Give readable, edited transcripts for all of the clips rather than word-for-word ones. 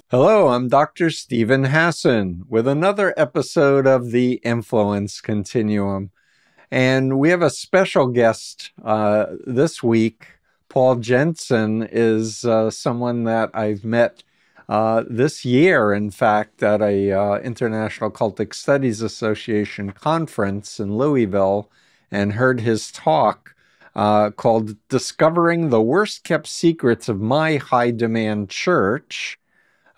Hello, I'm Dr. Stephen Hassan with another episode of the Influence Continuum. And we have a special guest this week. Paul Jensen is someone that I've met this year, in fact, at a International Cultic Studies Association conference in Louisville, and heard his talk called Discovering the Worst Kept Secrets of My High Demand Church.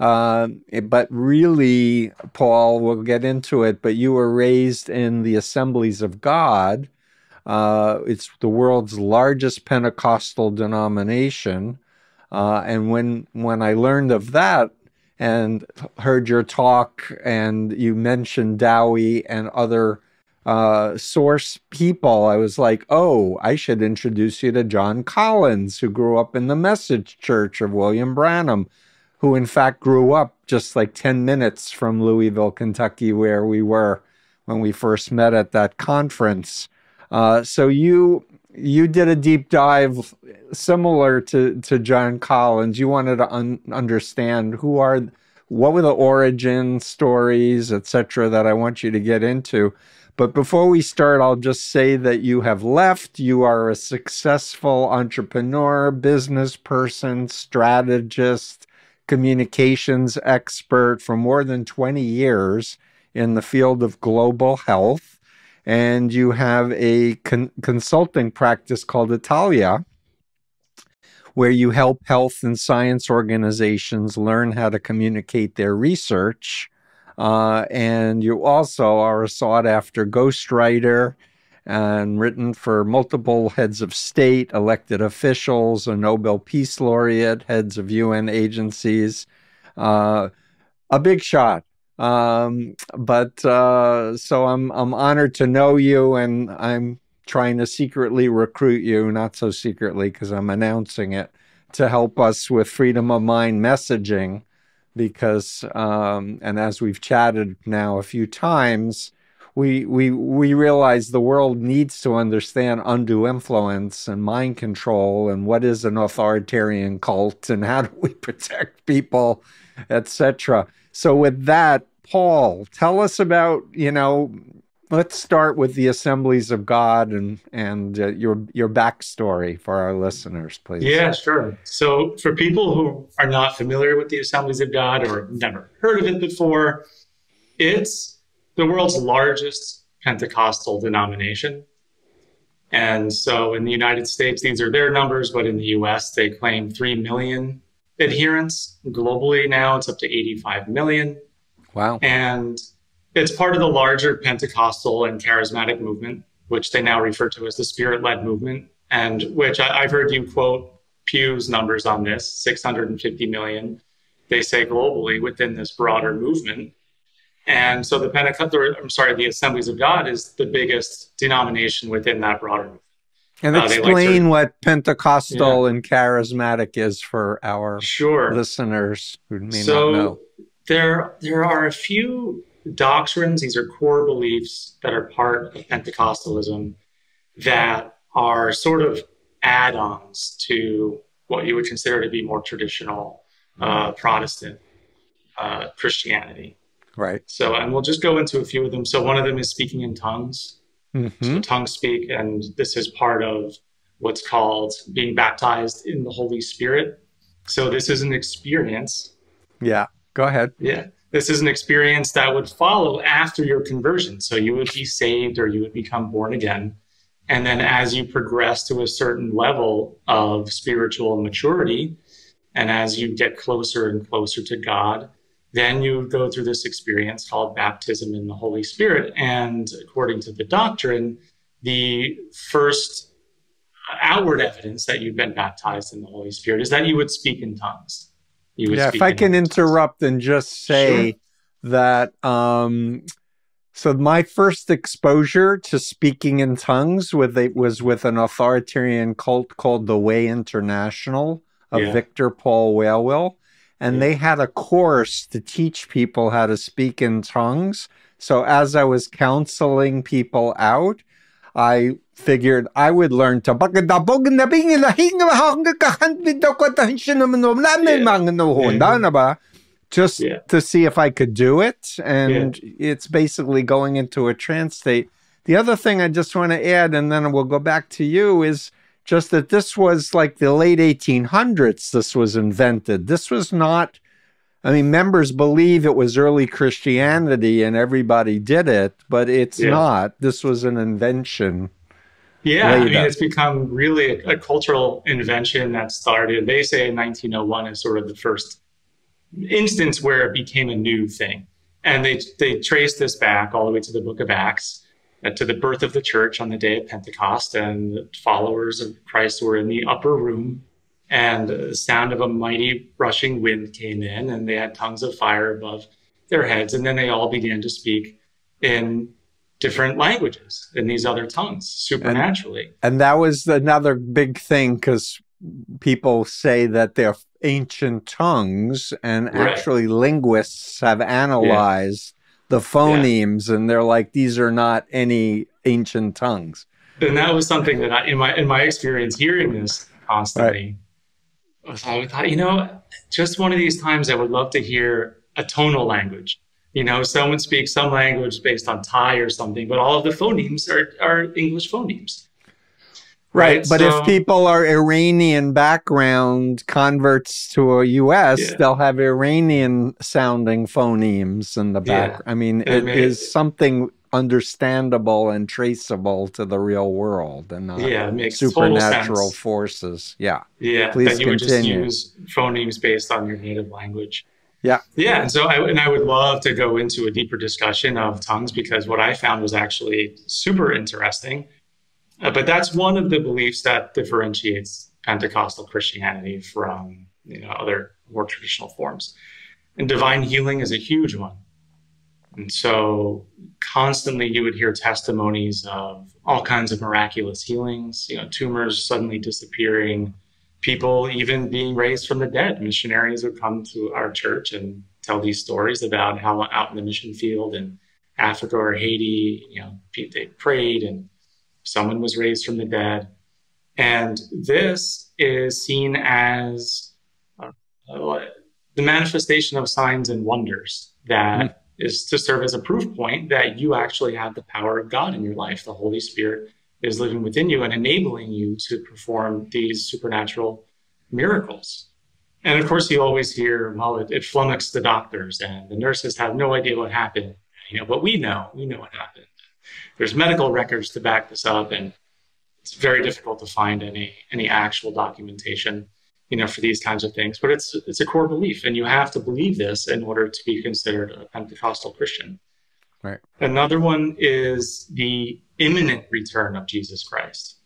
But really, Paul, we'll get into it, but you were raised in the Assemblies of God. It's the world's largest Pentecostal denomination. And when I learned of that and heard your talk, and you mentioned Dowie and other source people, I was like, oh, I should introduce you to John Collins, who grew up in the Message Church of William Branham, who in fact grew up just like 10 minutes from Louisville, Kentucky, where we were when we first met at that conference. So you did a deep dive similar to John Collins. You wanted to understand what were the origin stories, etc., that I want you to get into. But before we start, I'll just say that you have left. You are a successful entrepreneur, business person, strategist, communications expert for more than 20 years in the field of global health. And you have a consulting practice called Italia, where you help health and science organizations learn how to communicate their research. And you also are a sought-after ghostwriter and written for multiple heads of state, elected officials, a Nobel Peace Laureate, heads of UN agencies, a big shot. So I'm honored to know you, and I'm trying to secretly recruit you, not so secretly because I'm announcing it, to help us with freedom of mind messaging, because, and as we've chatted now a few times, we realize the world needs to understand undue influence and mind control and what is an authoritarian cult and how do we protect people, etc. So with that, Paul, tell us about, let's start with the Assemblies of God and your backstory for our listeners, please. Yeah, sure. So for people who are not familiar with the Assemblies of God or never heard of it before, it's the world's largest Pentecostal denomination. And so in the United States, these are their numbers, but in the US, they claim 3 million adherents. Globally now, it's up to 85 million. Wow. And it's part of the larger Pentecostal and charismatic movement, which they now refer to as the Spirit-led movement, and which I've heard you quote Pew's numbers on this, 650 million, they say globally within this broader movement. And so the Assemblies of God is the biggest denomination within that broader movement. And explain what Pentecostal and charismatic is for our listeners who may not know. There are a few doctrines, these are core beliefs that are part of Pentecostalism that are sort of add-ons to what you would consider to be more traditional Protestant Christianity. Right. So, and we'll just go into a few of them. So one of them is speaking in tongues. So tongue speak, and this is part of what's called being baptized in the Holy Spirit. So this is an experience. Yeah, go ahead. Yeah, this is an experience that would follow after your conversion. So you would be saved or you would become born again. And then as you progress to a certain level of spiritual maturity, and as you get closer and closer to God, then you go through this experience called baptism in the Holy Spirit. And according to the doctrine, the first outward evidence that you've been baptized in the Holy Spirit is that you would speak in tongues. If I can interrupt and just say that, so my first exposure to speaking in tongues was with an authoritarian cult called the Way International of Victor Paul Whale. And they had a course to teach people how to speak in tongues. So as I was counseling people out, I figured I would learn to just Yeah. to see if I could do it. And it's basically going into a trance state. The other thing I just want to add, and then we'll go back to you, is just that this was like the late 1800s, this was invented. This was not, I mean, members believe it was early Christianity and everybody did it, but it's not. This was an invention. Yeah, I mean, it's become really a cultural invention that started, they say 1901 is sort of the first instance where it became a new thing. And they trace this back all the way to the book of Acts, to the birth of the church on the day of Pentecost. And the followers of Christ were in the upper room, and the sound of a mighty rushing wind came in, and they had tongues of fire above their heads. And then they all began to speak in different languages, in these other tongues, supernaturally. And that was another big thing, because people say that they're ancient tongues, and actually linguists have analyzed the phonemes, and they're like, these are not any ancient tongues. And that was something that in my experience hearing this constantly, I thought, you know, just one of these times I would love to hear a tonal language. You know, someone speaks some language based on Thai or something, but all of the phonemes are English phonemes. Right. But so, if people are Iranian background converts to a US, they'll have Iranian sounding phonemes in the back. I mean, it is something understandable and traceable to the real world, and not it makes supernatural forces. Yeah. Please that you would just use phonemes based on your native language. And so I would love to go into a deeper discussion of tongues, because what I found was actually super interesting. But that's one of the beliefs that differentiates Pentecostal Christianity from, you know, other more traditional forms. And divine healing is a huge one. And so constantly you would hear testimonies of all kinds of miraculous healings, you know, tumors suddenly disappearing, people even being raised from the dead. Missionaries would come to our church and tell these stories about how out in the mission field in Africa or Haiti, you know, they prayed and someone was raised from the dead. And this is seen as the manifestation of signs and wonders that is to serve as a proof point that you actually have the power of God in your life. The Holy Spirit is living within you and enabling you to perform these supernatural miracles. And of course, you always hear, well, it flummoxed the doctors and the nurses have no idea what happened. You know, but we know what happened. There's medical records to back this up, and it's very difficult to find any actual documentation, you know, for these kinds of things. But it's a core belief, and you have to believe this in order to be considered a Pentecostal Christian. Right. Another one is the imminent return of Jesus Christ.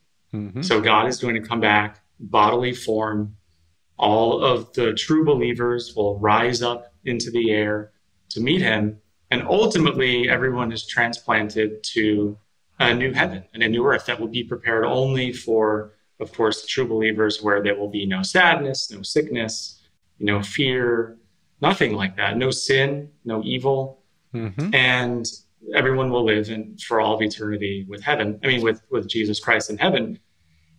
So God is going to come back, bodily form. All of the true believers will rise up into the air to meet him. And ultimately, everyone is transplanted to a new heaven and a new earth that will be prepared only for, of course, the true believers, where there will be no sadness, no sickness, no fear, nothing like that. No sin, no evil. And everyone will live for all of eternity with heaven. I mean, with Jesus Christ in heaven.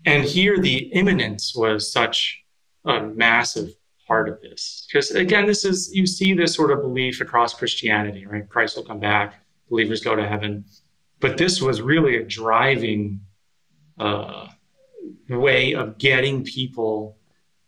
And here the imminence was such a massive part of this. Because again, you see this sort of belief across Christianity, right? Christ will come back, believers go to heaven. But this was really a driving way of getting people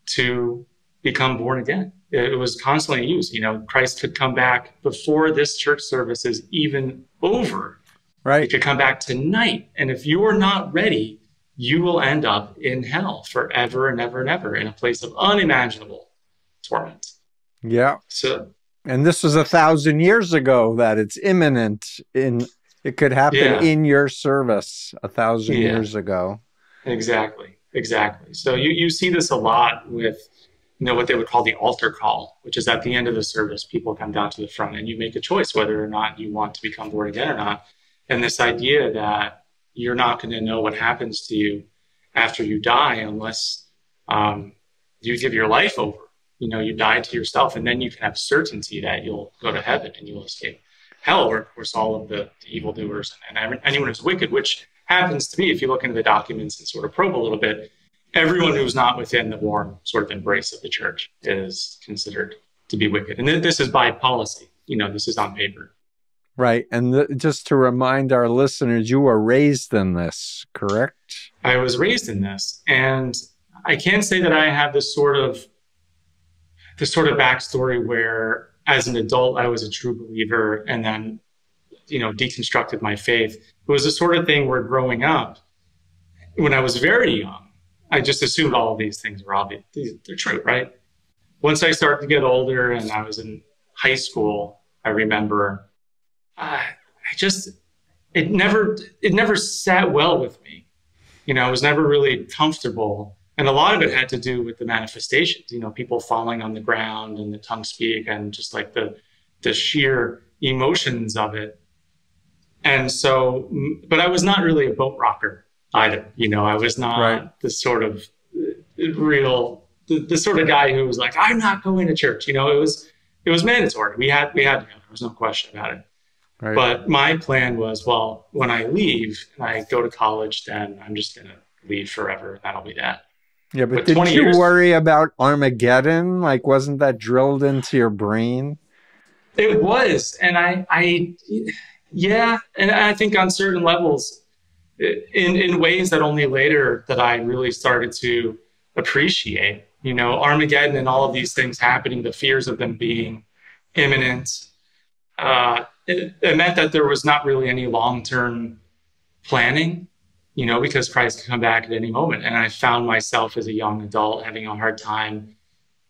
to become born again. It was constantly used. You know, Christ could come back before this church service is even over. Right. He could come back tonight. And if you are not ready, you will end up in hell forever and ever and ever, in a place of unimaginable torment. Yeah. So, and this was 1,000 years ago that it's imminent. It could happen in your service 1,000 years ago. Exactly. So you see this a lot with, you know, what they would call the altar call, which is at the end of the service, people come down to the front and you make a choice whether or not you want to become born again or not. And this idea that you're not going to know what happens to you after you die unless you give your life over. You know, you die to yourself, and then you can have certainty that you'll go to heaven and you will escape hell, where, of course, all of the evildoers and anyone who's wicked, which happens to be, if you look into the documents and sort of probe a little bit, everyone who's not within the warm sort of embrace of the church is considered to be wicked. And this is by policy. This is on paper. Right. And just to remind our listeners, you were raised in this, correct? I was raised in this. And I can't say that I have this sort of backstory where as an adult, I was a true believer and then, deconstructed my faith. It was the sort of thing where growing up, when I was very young, I just assumed all of these things were obvious. They're true, right? Once I started to get older and I was in high school, I remember it never sat well with me. I was never really comfortable. And a lot of it had to do with the manifestations, people falling on the ground and the tongue speak and just like the sheer emotions of it. And so, but I was not really a boat rocker either. I was not the sort of the sort of guy who was like, I'm not going to church. It was mandatory. We had to go. There was no question about it. Right. But my plan was, well, when I leave and I go to college, then I'm just going to leave forever. That'll be that. Yeah, but did you worry about Armageddon? Like, wasn't that drilled into your brain? It was. And and I think on certain levels, in ways that only later that I really started to appreciate, Armageddon and all of these things happening, the fears of them being imminent. It meant that there was not really any long-term planning, because Christ could come back at any moment. And I found myself as a young adult having a hard time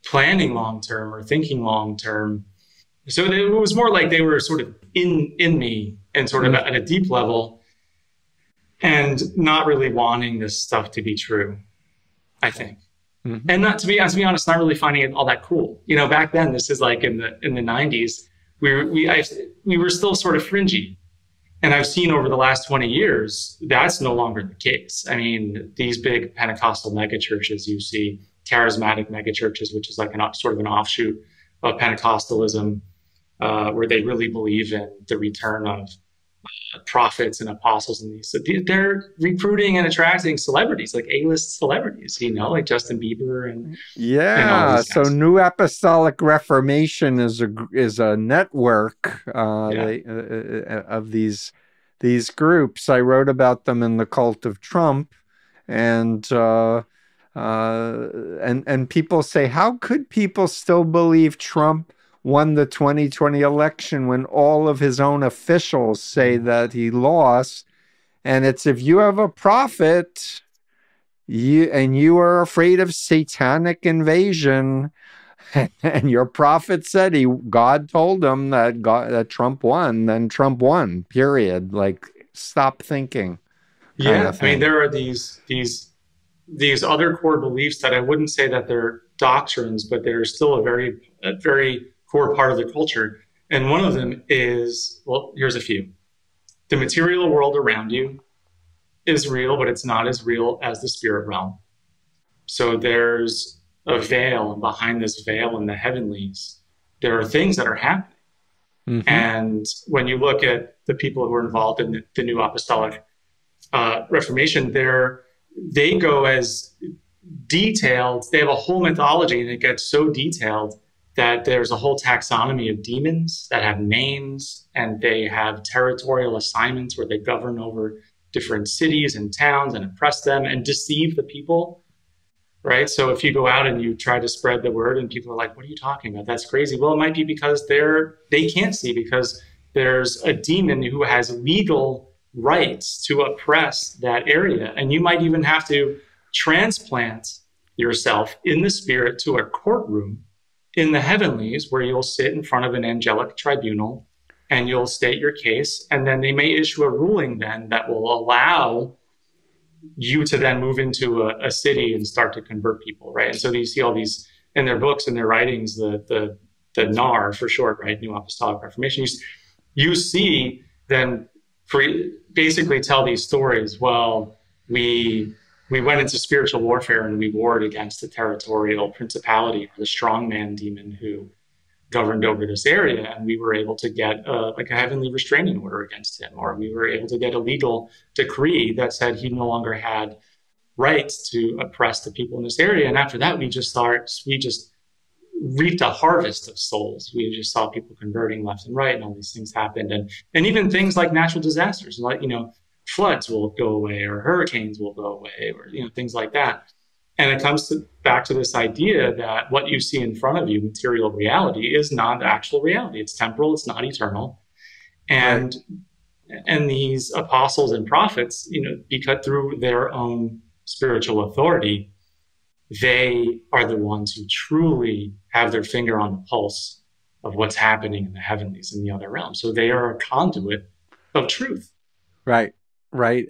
planning long-term or thinking long-term. So it was more like they were sort of in me and sort of at a deep level and not really wanting this stuff to be true, I think. Mm-hmm. And to be honest, not really finding it all that cool. Back then, this is like in the 90s, we were still sort of fringy. And I've seen over the last 20 years, that's no longer the case. I mean, these big Pentecostal megachurches, you see charismatic megachurches, which is like sort of an offshoot of Pentecostalism, where they really believe in the return of prophets and apostles and these. So they're recruiting and attracting celebrities, like A-list celebrities, like Justin Bieber and so New Apostolic Reformation is a network of these groups. I wrote about them in The Cult of Trump, and people say, how could people still believe Trump won the 2020 election when all of his own officials say that he lost? And it's, if you have a prophet and you are afraid of satanic invasion, and your prophet said God told him that Trump won, then Trump won, period. Like, stop thinking. Yeah, I mean, there are these other core beliefs that I wouldn't say that they're doctrines, but they're still a very core part of the culture. And one of them is, well, here's a few. The material world around you is real, but it's not as real as the spirit realm. So there's a veil, and behind this veil in the heavenlies, there are things that are happening. Mm-hmm. And when you look at the people who are involved in the New Apostolic Reformation, they go as detailed. They have a whole mythology, and it gets so detailed that there's a whole taxonomy of demons that have names, and they have territorial assignments where they govern over different cities and towns and oppress them and deceive the people, right? So if you go out and you try to spread the word and people are like, what are you talking about? That's crazy. Well, it might be because they can't see, because there's a demon who has legal rights to oppress that area. And you might even have to transplant yourself in the spirit to a courtroom in the heavenlies, where you'll sit in front of an angelic tribunal and you'll state your case. And then they may issue a ruling then that will allow you to then move into a city and start to convert people, right? And so you see all these in their books and their writings, the NAR for short, right? New Apostolic Reformation. You see them basically tell these stories. Well, we went into spiritual warfare and we warred against the territorial principality or the strongman demon who governed over this area, and we were able to get a heavenly restraining order against him, or we were able to get a legal decree that said he no longer had rights to oppress the people in this area. And after that, we just reaped a harvest of souls. We just saw people converting left and right, and all these things happened. And even things like natural disasters, like, floods will go away, or hurricanes will go away, or, things like that. And it comes back to this idea that what you see in front of you, material reality, is not actual reality. It's temporal, it's not eternal. And and these apostles and prophets, because through their own spiritual authority, they are the ones who truly have their finger on the pulse of what's happening in the heavenlies and the other realms. So they are a conduit of truth. Right.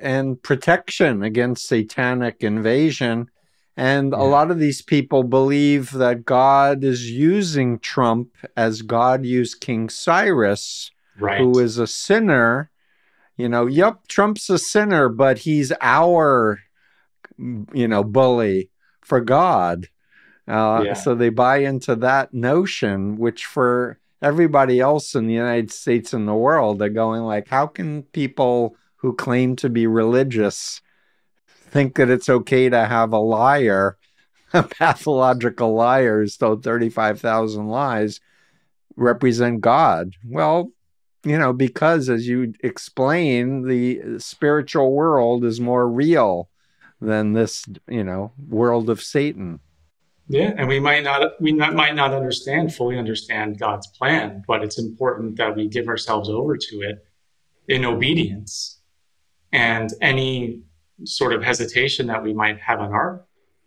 And protection against satanic invasion. And a lot of these people believe that God is using Trump as God used King Cyrus, who is a sinner. Trump's a sinner, but he's our, bully for God. So they buy into that notion, which for everybody else in the United States and the world, they're going like, how can people who claim to be religious think that it's okay to have a liar, a pathological liar who's told 35,000 lies, represent God? Well, because as you explain, the spiritual world is more real than this, world of Satan. Yeah, and we might not fully understand God's plan, but it's important that we give ourselves over to it in obedience. And any sort of hesitation that we might have on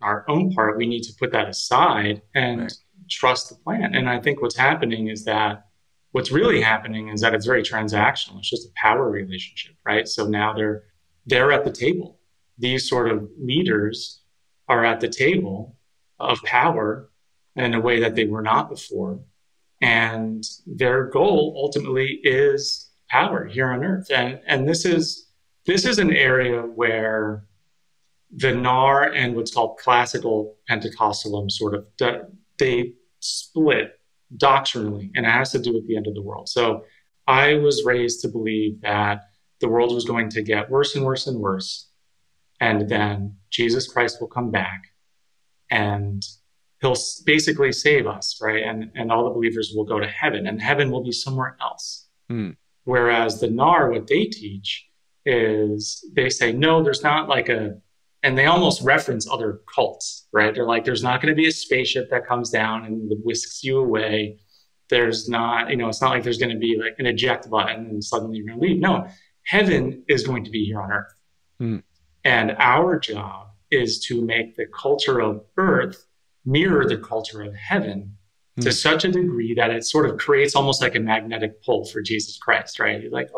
our own part, we need to put that aside and trust the plan. And I think what's really happening is that it's very transactional. It's just a power relationship, right? So now they're at the table. These sort of leaders are at the table of power in a way that they were not before. And their goal ultimately is power here on earth. And this is an area where the NAR and what's called classical Pentecostalism they split doctrinally, and it has to do with the end of the world. So I was raised to believe that the world was going to get worse and worse and worse. And then Jesus Christ will come back and he'll basically save us, right? And all the believers will go to heaven, and heaven will be somewhere else. Whereas the NAR, what they teach is they say, no, there's not and they almost reference other cults, right? They're like, there's not going to be a spaceship that comes down and whisks you away. There's not, it's not like there's going to be like an eject button and suddenly you're going to leave. No, heaven is going to be here on earth. And our job is to make the culture of earth mirror the culture of heaven to such a degree that it sort of creates almost like a magnetic pull for Jesus Christ, right? You're like,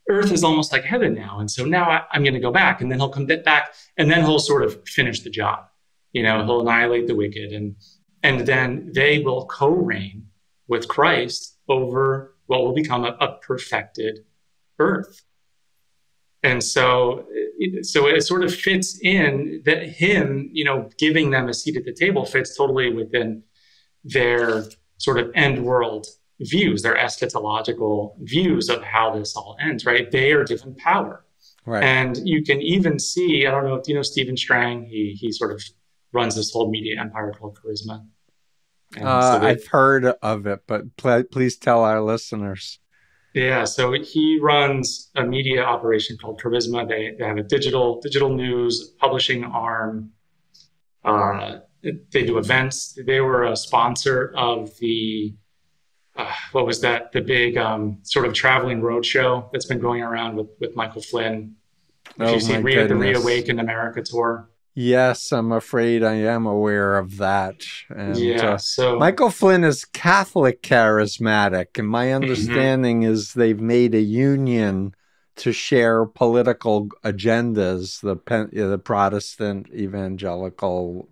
earth is almost like heaven now. And so now I'm going to go back, and then he'll come back, and then he'll sort of finish the job. He'll annihilate the wicked, and then they will co-reign with Christ over what will become a perfected earth. And so it sort of fits in that him, giving them a seat at the table fits totally within their sort of end world views, their eschatological views of how this all ends, right? They are given power. Right. And you can even see, I don't know if you know Stephen Strang, he sort of runs this whole media empire called Charisma. I've heard of it, but please tell our listeners. Yeah, so he runs a media operation called Charisma. They have a digital news publishing arm. They do events. They were a sponsor of the what was that? The big sort of traveling roadshow that's been going around with Michael Flynn. If you see the Reawaken America tour. Yes, I'm afraid I am aware of that. And, so Michael Flynn is Catholic charismatic, and my understanding is they've made a union to share political agendas. The Protestant evangelical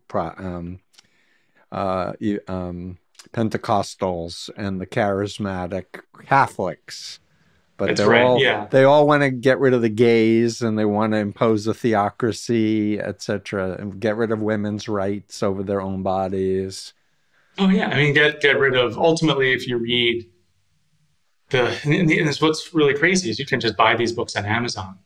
Pentecostals and the charismatic Catholics. But they all want to get rid of the gays, and they want to impose a theocracy, etc., and get rid of women's rights over their own bodies. Oh yeah, I mean, get rid of. Ultimately, if you read and what's really crazy is you can just buy these books on Amazon.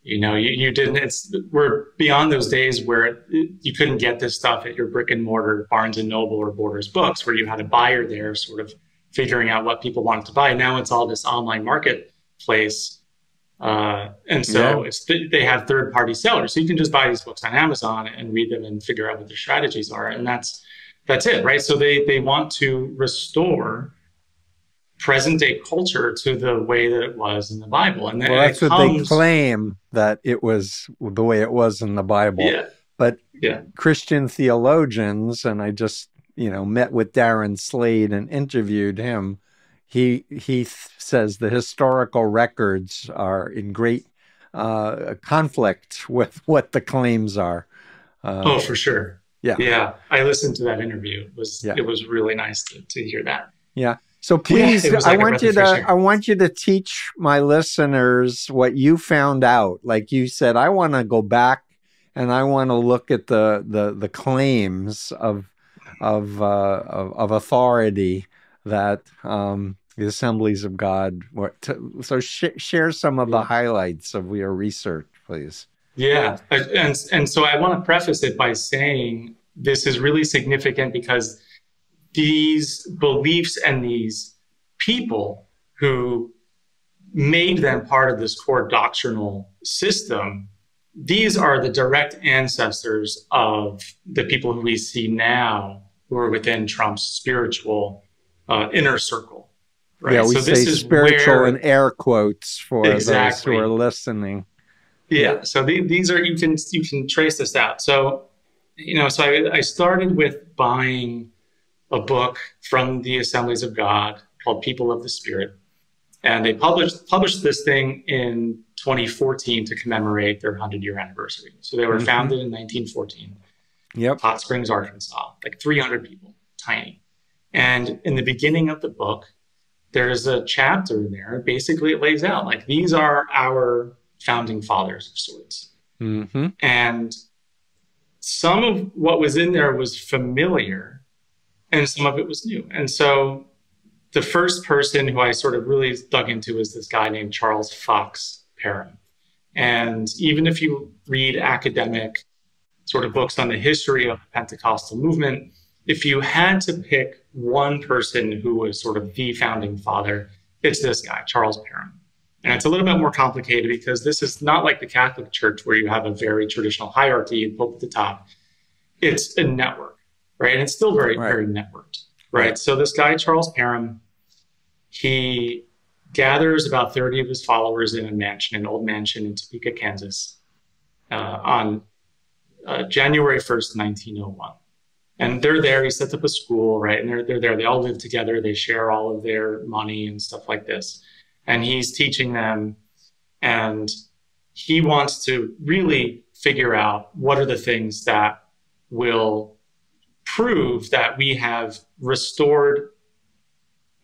You didn't, we're beyond those days where you couldn't get this stuff at your brick and mortar Barnes and Noble or Borders Books, where you had a buyer there sort of figuring out what people wanted to buy. Now it's all this online marketplace. And so they have third-party sellers. So you can just buy these books on Amazon and read them and figure out what their strategies are. And that's it, right? So they want to restore present-day culture to the way that it was in the Bible. And then that's what they claim, that it was the way it was in the Bible. Yeah. But Christian theologians, and I just, met with Darren Slade and interviewed him, he says the historical records are in great conflict with what the claims are. Oh, for sure. Yeah. Yeah. I listened to that interview. It was really nice to hear that. Yeah. So please, I want you to teach my listeners what you found out. Like you said, I want to go back and I want to look at the claims of authority that the Assemblies of God were. So share some of the highlights of your research, please. Yeah, and so I want to preface it by saying this is really significant because these beliefs and these people who made them part of this core doctrinal system, these are the direct ancestors of the people who we see now who are within Trump's spiritual inner circle. Right? Yeah, we say spiritual in air quotes for those who are listening. Yeah, so these are, you can trace this out. So, I started with buying a book from the Assemblies of God called People of the Spirit. And they published this thing in 2014 to commemorate their 100-year anniversary. So they were founded in 1914. Yep. Hot Springs, Arkansas, like 300 people, tiny. And in the beginning of the book, there's a chapter in there. Basically, it lays out, like, these are our founding fathers of sorts. Mm-hmm. And some of what was in there was familiar, and some of it was new. And so the first person who I sort of really dug into is this guy named Charles Fox Parham. And even if you read academic sort of books on the history of the Pentecostal movement, if you had to pick one person who was sort of the founding father, it's this guy, Charles Parham. And it's a little bit more complicated because this is not like the Catholic Church where you have a very traditional hierarchy and Pope at the top. It's a network, right? And it's still very networked, right? So this guy, Charles Parham, he gathers about 30 of his followers in a mansion, an old mansion in Topeka, Kansas, on January 1st, 1901. And they're there. He sets up a school, right? And they're there. They all live together. They share all of their money and stuff like this. And he's teaching them, and he wants to really figure out what are the things that will prove that we have restored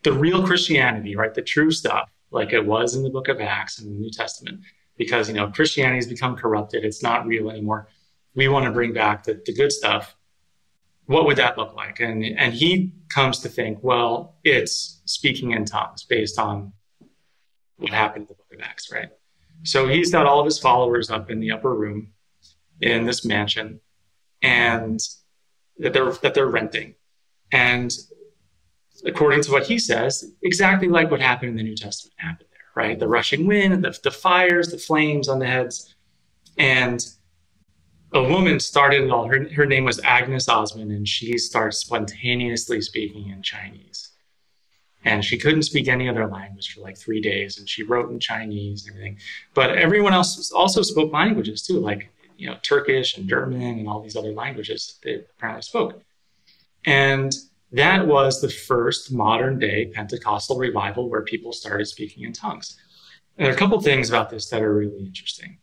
the real Christianity, right? The true stuff, like it was in the book of Acts and the New Testament, because, Christianity has become corrupted. It's not real anymore. We want to bring back the good stuff. What would that look like? And he comes to think, well, it's speaking in tongues based on what happened in the book of Acts, right? So he's got all of his followers up in the upper room in this mansion, and that they're renting. And according to what he says, exactly like what happened in the New Testament happened there, right? The rushing wind, the fires, the flames on the heads. And a woman started it all. Her name was Agnes Osmond, and she starts spontaneously speaking in Chinese. And she couldn't speak any other language for like 3 days, and she wrote in Chinese and everything. But everyone else also spoke languages too, like Turkish and German and all these other languages they apparently spoke. And that was the first modern day Pentecostal revival where people started speaking in tongues. And there are a couple things about this that are really interesting.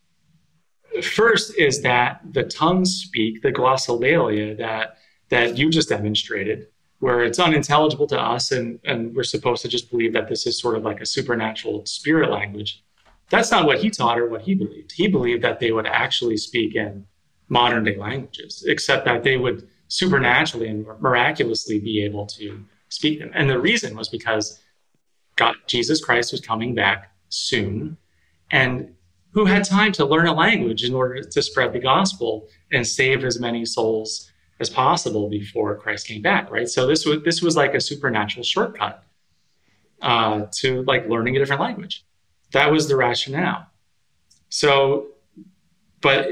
First is that the tongues speak, the glossolalia that you just demonstrated, where it's unintelligible to us and we're supposed to just believe that this is sort of like a supernatural spirit language. That's not what he taught or what he believed. He believed that they would actually speak in modern day languages, except that they would supernaturally and miraculously be able to speak them. And the reason was because Jesus Christ was coming back soon. And who had time to learn a language in order to spread the gospel and save as many souls as possible before Christ came back, right? So this was like a supernatural shortcut to like learning a different language. That was the rationale. So, but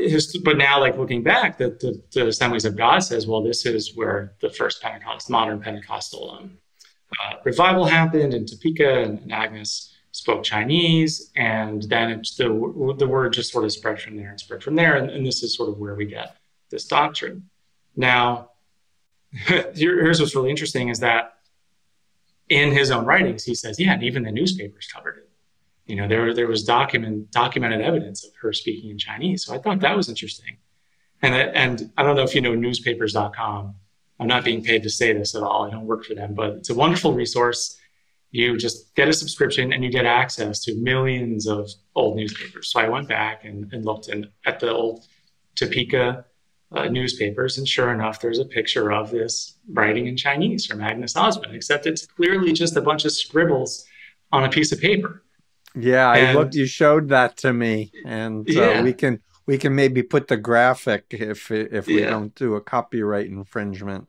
now, like looking back, the Assemblies of God says, well, this is where the first modern Pentecostal revival happened in Topeka, and Agnes spoke Chinese, and then the word just sort of spread from there and spread from there, and this is sort of where we get this doctrine. Now, here's what's really interesting is that in his own writings, he says, yeah, and even the newspapers covered it. You know, there was documented evidence of her speaking in Chinese. So I thought that was interesting. And I don't know if you know newspapers.com. I'm not being paid to say this at all. I don't work for them, but it's a wonderful resource. You just get a subscription and you get access to millions of old newspapers. So I went back and looked at the old Topeka newspapers, and sure enough, there's a picture of this writing in Chinese from Agnes Osmond, except it's clearly just a bunch of scribbles on a piece of paper. Yeah, I looked. You showed that to me, and we can maybe put the graphic if we don't do a copyright infringement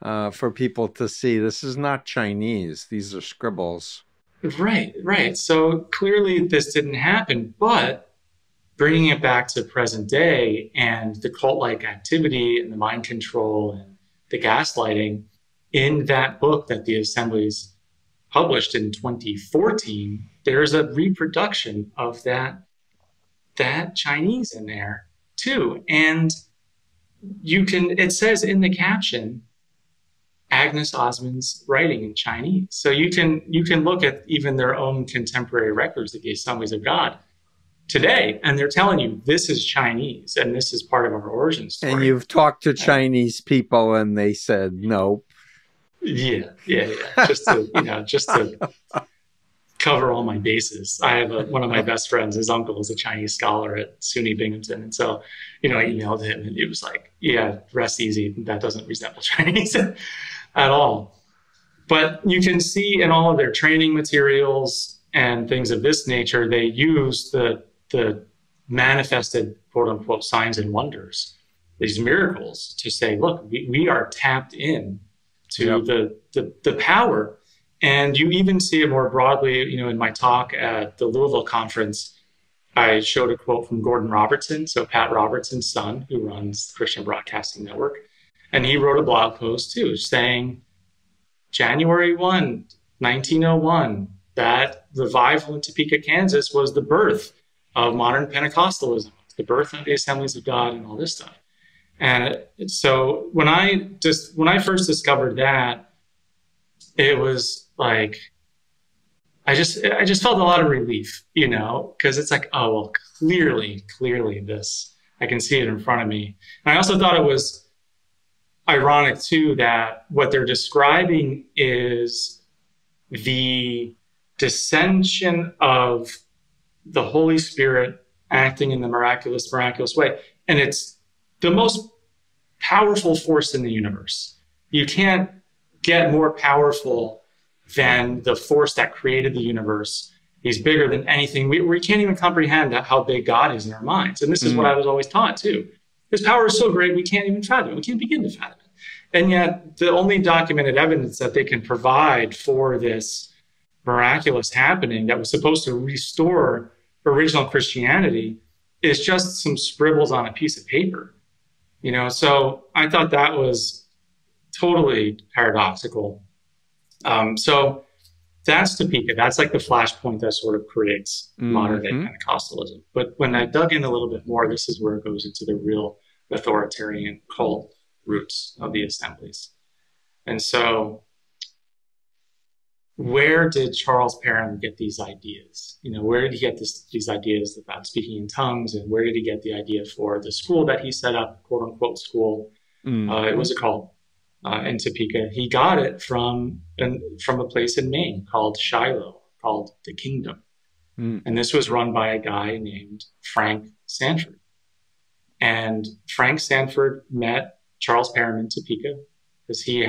for people to see. This is not Chinese; these are scribbles. Right. So clearly, this didn't happen. But bringing it back to present day and the cult-like activity and the mind control and the gaslighting in that book that the Assemblies published in 2014, there's a reproduction of that Chinese in there too. And it says in the caption, Agnes Osmond's writing in Chinese. So you can look at even their own contemporary records of the Assemblies of God today, and they're telling you this is Chinese and this is part of our origin story. And you've talked to Chinese people and they said no. Yeah. Just to cover all my bases. I have one of my best friends, his uncle is a Chinese scholar at SUNY Binghamton. And so, I emailed him and it was like, yeah, rest easy. That doesn't resemble Chinese at all. But you can see in all of their training materials and things of this nature, they use the manifested, quote unquote, signs and wonders, these miracles, to say, look, we are tapped in to the power. And you even see it more broadly, in my talk at the Louisville conference, I showed a quote from Gordon Robertson, so Pat Robertson's son, who runs Christian Broadcasting Network. And he wrote a blog post too, saying January 1, 1901, that revival in Topeka, Kansas was the birth of modern Pentecostalism, the birth of the Assemblies of God and all this stuff. And so when I first discovered that, it was like, I just felt a lot of relief, because it's like, oh, well, clearly this, I can see it in front of me. And I also thought it was ironic too, that what they're describing is the descension of the Holy Spirit acting in the miraculous way. And it's the most powerful force in the universe. You can't get more powerful than the force that created the universe. He's bigger than anything. We can't even comprehend how big God is in our minds. And this is what I was always taught too. His power is so great, we can't even fathom it. We can't begin to fathom it. And yet the only documented evidence that they can provide for this miraculous happening that was supposed to restore original Christianity is just some scribbles on a piece of paper. So I thought that was totally paradoxical. So that's Topeka. That's like the flashpoint that sort of creates modern day Pentecostalism. But when I dug in a little bit more, this is where it goes into the real authoritarian cult roots of the Assemblies. And so where did Charles Parham get these ideas? Where did he get these ideas about speaking in tongues? And where did he get the idea for the school that he set up, quote unquote school? It was a cult in Topeka. He got it from a place in Maine called Shiloh, called the Kingdom. And this was run by a guy named Frank Sanford. And Frank Sanford met Charles Parham in Topeka because he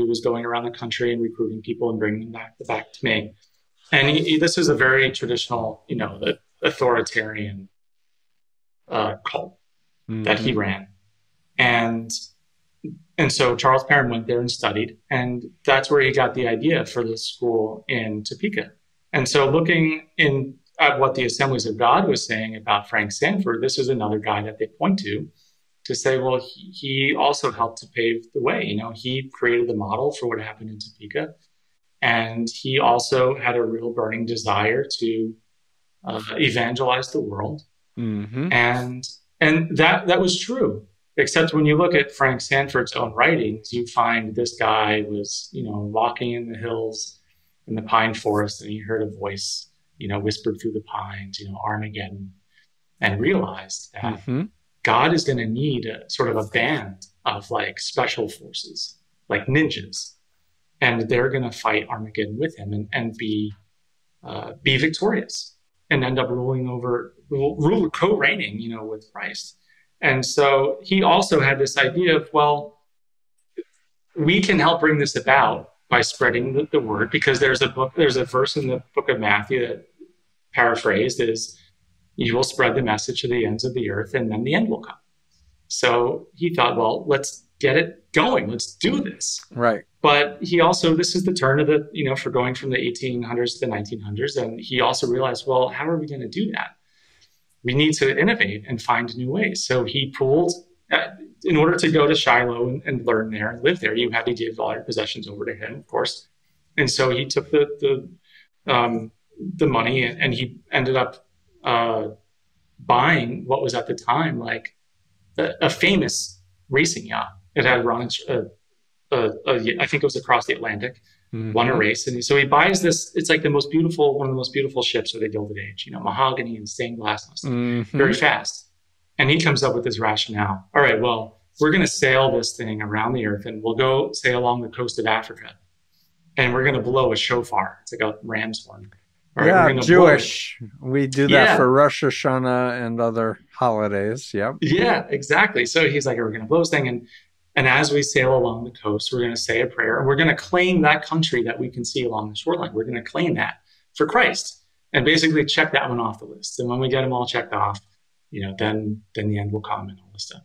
was going around the country and recruiting people and bringing them back to Maine. And this is a very traditional, the authoritarian cult that he ran. And so Charles Parham went there and studied, and that's where he got the idea for the school in Topeka. And so looking at what the Assemblies of God was saying about Frank Sanford, this is another guy that they point to say, well, he also helped to pave the way. You know, he created the model for what happened in Topeka. And he also had a real burning desire to evangelize the world. And that was true. Except when you look at Frank Sanford's own writings, you find this guy was, you know, walking in the hills in the pine forest, and he heard a voice, you know, whispered through the pines, you know, Armageddon, and realized that God is going to need a sort of a band of like special forces, like ninjas, and they're going to fight Armageddon with him and be victorious and end up co-reigning, you know, with Christ. And so he also had this idea of, well, we can help bring this about by spreading the word, because there's a verse in the book of Matthew that, paraphrased, is, you will spread the message to the ends of the earth, and then the end will come. So he thought, well, let's get it going. Let's do this. Right. But he also, this is the turn of the, you know, for going from the 1800s to the 1900s. And he also realized, well, how are we going to do that? We need to innovate and find new ways. So he pulled, in order to go to Shiloh and learn there and live there, you had to give all your possessions over to him, of course. And so he took the money, and he ended up buying what was at the time like a famous racing yacht. It had run, I think it was across the Atlantic, won a race. And so he buys this, it's like one of the most beautiful ships of the Gilded Age, you know, mahogany and stained glass and stuff, very fast. And he comes up with this rationale. All right, well, we're going to sail this thing around the earth, and we'll go sail along the coast of Africa, and we're going to blow a shofar. It's like a ram's horn. Right, yeah, Jewish. We do that for Rosh Hashanah and other holidays. Yep. Yeah, exactly. So he's like, we're going to blow this thing. And as we sail along the coast, we're going to say a prayer, and we're going to claim that country that we can see along the shoreline. We're going to claim that for Christ, and basically check that one off the list. And when we get them all checked off, you know, then the end will come and all this stuff.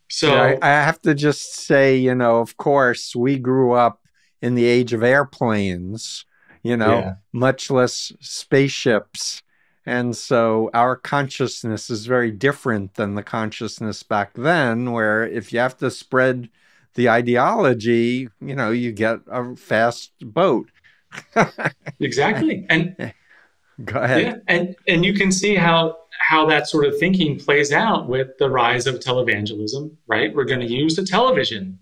So yeah, I have to just say, you know, of course, we grew up in the age of airplanes, you know, much less spaceships. And so our consciousness is very different than the consciousness back then, where if you have to spread the ideology, you know, you get a fast boat. Exactly. And go ahead. Yeah, and you can see how that sort of thinking plays out with the rise of televangelism, right? We're going to use the television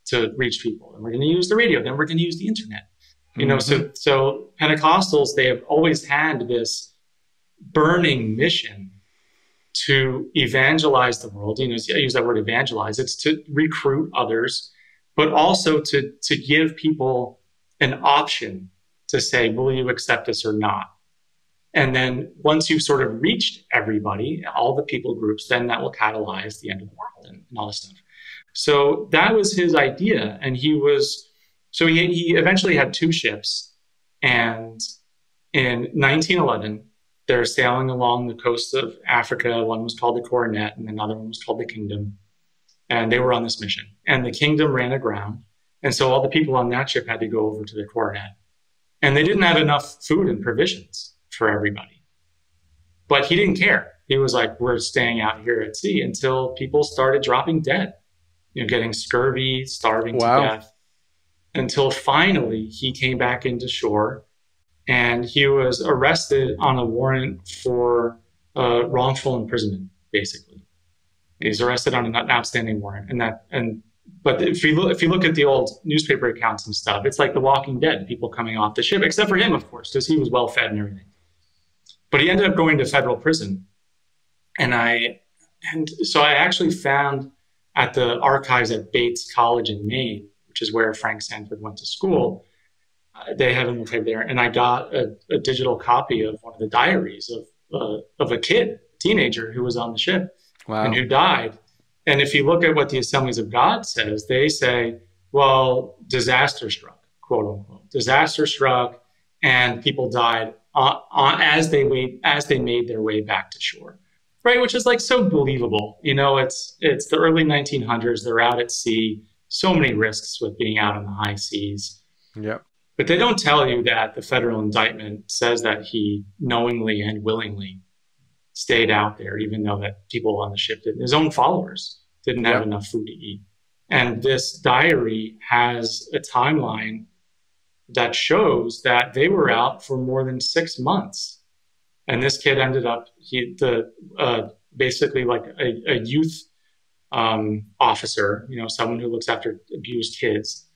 to reach people, and we're going to use the radio, then we're going to use the internet. You know, so Pentecostals, they have always had this burning mission to evangelize the world. You know, I use that word evangelize. It's to recruit others, but also to give people an option to say, will you accept us or not? And then once you've sort of reached everybody, all the people groups, then that will catalyze the end of the world and all this stuff. So that was his idea. And he eventually had two ships. And in 1911, they're sailing along the coast of Africa. One was called the Coronet, and another one was called the Kingdom. And they were on this mission. And the Kingdom ran aground. And so all the people on that ship had to go over to the Coronet. And they didn't have enough food and provisions for everybody. But he didn't care. He was like, we're staying out here at sea, until people started dropping dead, you know, getting scurvy, starving to death, until finally he came back into shore, and he was arrested on a warrant for wrongful imprisonment, basically. He's arrested on an outstanding warrant. But if you look at the old newspaper accounts and stuff, it's like The Walking Dead, people coming off the ship, except for him, of course, because he was well fed and everything. But he ended up going to federal prison. And so I actually found at the archives at Bates College in Maine, which is where Frank Sanford went to school, they have him there. And I got a digital copy of one of the diaries of a teenager who was on the ship and who died. And if you look at what the Assemblies of God says, they say, well, disaster struck, quote unquote. Disaster struck, and people died as they made their way back to shore. right, which is like so believable. You know, it's the early 1900s. They're out at sea. So many risks with being out on the high seas. Yep. But they don't tell you that the federal indictment says that he knowingly and willingly stayed out there, even though that people on the ship didn't. His own followers didn't have enough food to eat. And this diary has a timeline that shows that they were out for more than 6 months. And this kid ended up, basically like a youth officer, you know, someone who looks after abused kids,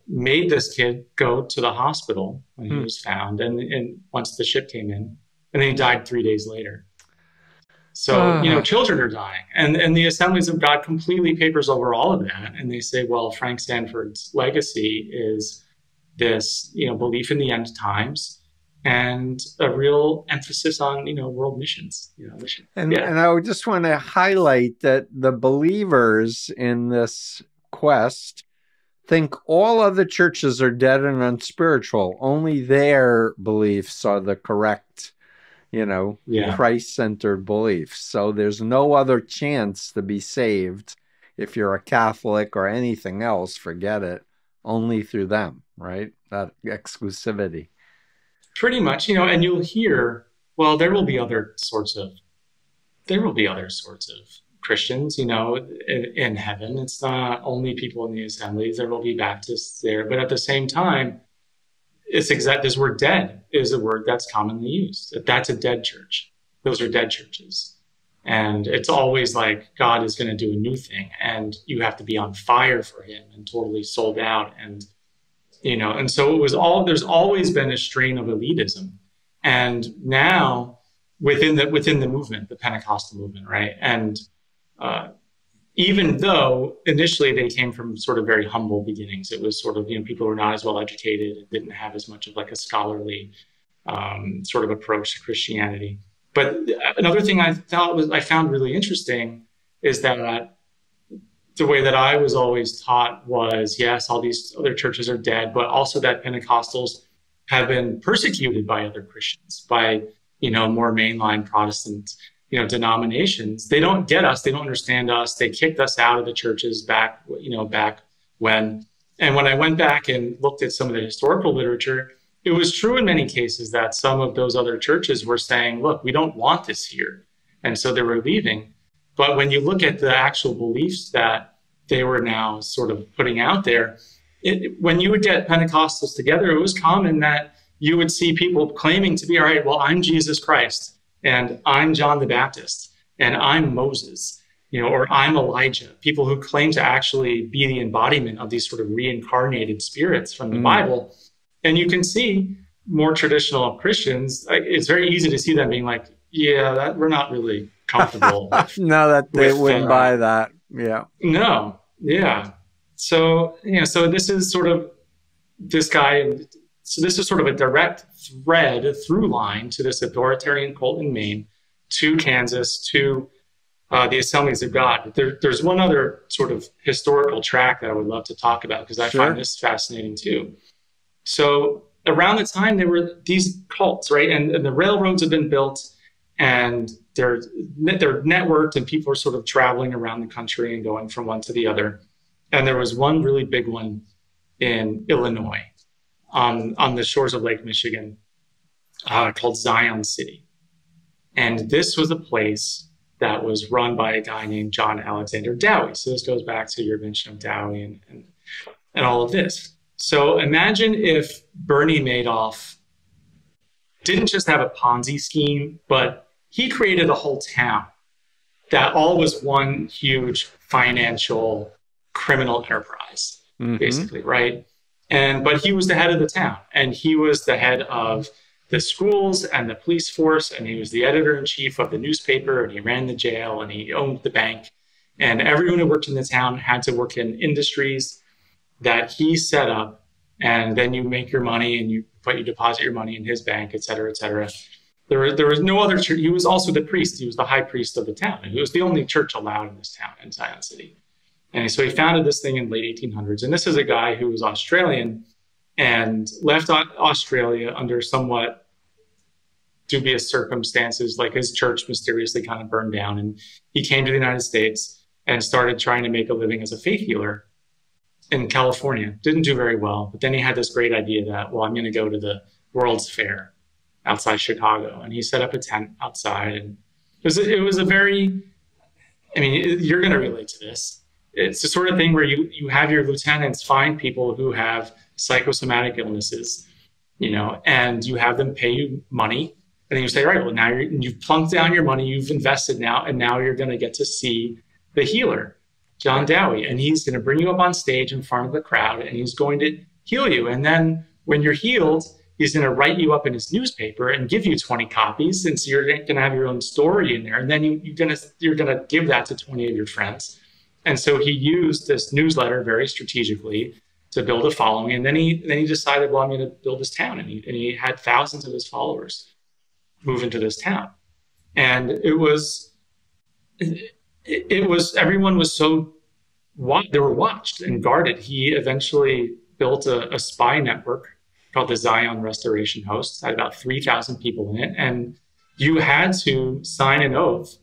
made this kid go to the hospital when he was found. And once the ship came in, and then he died 3 days later. So, you know, children are dying. And the Assemblies of God completely papers over all of that. And they say, well, Frank Stanford's legacy is this, you know, belief in the end times and a real emphasis on, you know, world missions. You know, and I would just want to highlight that the believers in this quest think all other churches are dead and unspiritual. Only their beliefs are the correct, you know, Christ-centered beliefs. So there's no other chance to be saved if you're a Catholic or anything else. Forget it. Only through them, right? That exclusivity. Pretty much, you know, and you'll hear, well, there will be other sorts of Christians, you know, in heaven. It's not only people in the assemblies. There will be Baptists there. But at the same time, it's this word dead is a word that's commonly used. That's a dead church. Those are dead churches. And it's always like God is going to do a new thing and you have to be on fire for him and totally sold out. And, you know, and so there's always been a strain of elitism. And now within the movement, the Pentecostal movement, right? And even though initially they came from sort of very humble beginnings, it was sort of, you know, people who were not as well educated and didn't have as much of like a scholarly sort of approach to Christianity. But another thing I found really interesting is that the way that I was always taught was, yes, all these other churches are dead, but also that Pentecostals have been persecuted by other Christians, by, you know, more mainline Protestant, you know, denominations. They don't get us. They don't understand us. They kicked us out of the churches back when. And when I went back and looked at some of the historical literature, it was true in many cases that some of those other churches were saying, look, we don't want this here. And so they were leaving. But when you look at the actual beliefs that they were now sort of putting out there, when you would get Pentecostals together, it was common that you would see people claiming to be, all right, well, I'm Jesus Christ, and I'm John the Baptist, and I'm Moses, you know, or I'm Elijah. People who claim to actually be the embodiment of these sort of reincarnated spirits from the Bible. And you can see more traditional Christians, it's very easy to see them being like, yeah, we're not really comfortable. No, that they wouldn't buy that. Yeah. No. Yeah. So, you know, so this is sort of this guy. So this is sort of a direct through line to this authoritarian cult in Maine, to Kansas, to the Assemblies of God. There's one other sort of historical track that I would love to talk about because I find this fascinating too. So around the time there were these cults, right? And the railroads have been built and they're networked and people are sort of traveling around the country and going from one to the other. And there was one really big one in Illinois on the shores of Lake Michigan called Zion City. And this was a place that was run by a guy named John Alexander Dowie. So this goes back to your mention of Dowie and all of this. So imagine if Bernie Madoff didn't just have a Ponzi scheme, but he created a whole town that all was one huge financial criminal enterprise, basically, right? But he was the head of the town, and he was the head of the schools and the police force, and he was the editor-in-chief of the newspaper, and he ran the jail, and he owned the bank. And everyone who worked in the town had to work in industries that he set up, and then you make your money and you deposit your money in his bank, et cetera, et cetera. There was no other church. He was also the priest. He was the high priest of the town. And he was the only church allowed in this town, in Zion City. And so he founded this thing in late 1800s. And this is a guy who was Australian and left Australia under somewhat dubious circumstances, like his church mysteriously kind of burned down, and he came to the United States and started trying to make a living as a faith healer in California. Didn't do very well, but then he had this great idea that, well, I'm going to go to the World's Fair outside Chicago, and he set up a tent outside, and it was a very, I mean, you're going to relate to this. It's the sort of thing where you have your lieutenants find people who have psychosomatic illnesses, you know, and you have them pay you money. And then you say, right, well, now you've plunked down your money, you've invested now, and now you're going to get to see the healer, John Dowie. And he's going to bring you up on stage in front of the crowd, and he's going to heal you. And then when you're healed, he's going to write you up in his newspaper and give you 20 copies. And so you're going to have your own story in there. And then you're going to give that to 20 of your friends. And so he used this newsletter very strategically to build a following. And then he decided, well, I'm going to build this town. And he had thousands of his followers move into this town. And it was everyone was so, they were watched and guarded. He eventually built a spy network called the Zion Restoration Host. It had about 3,000 people in it. And you had to sign an oath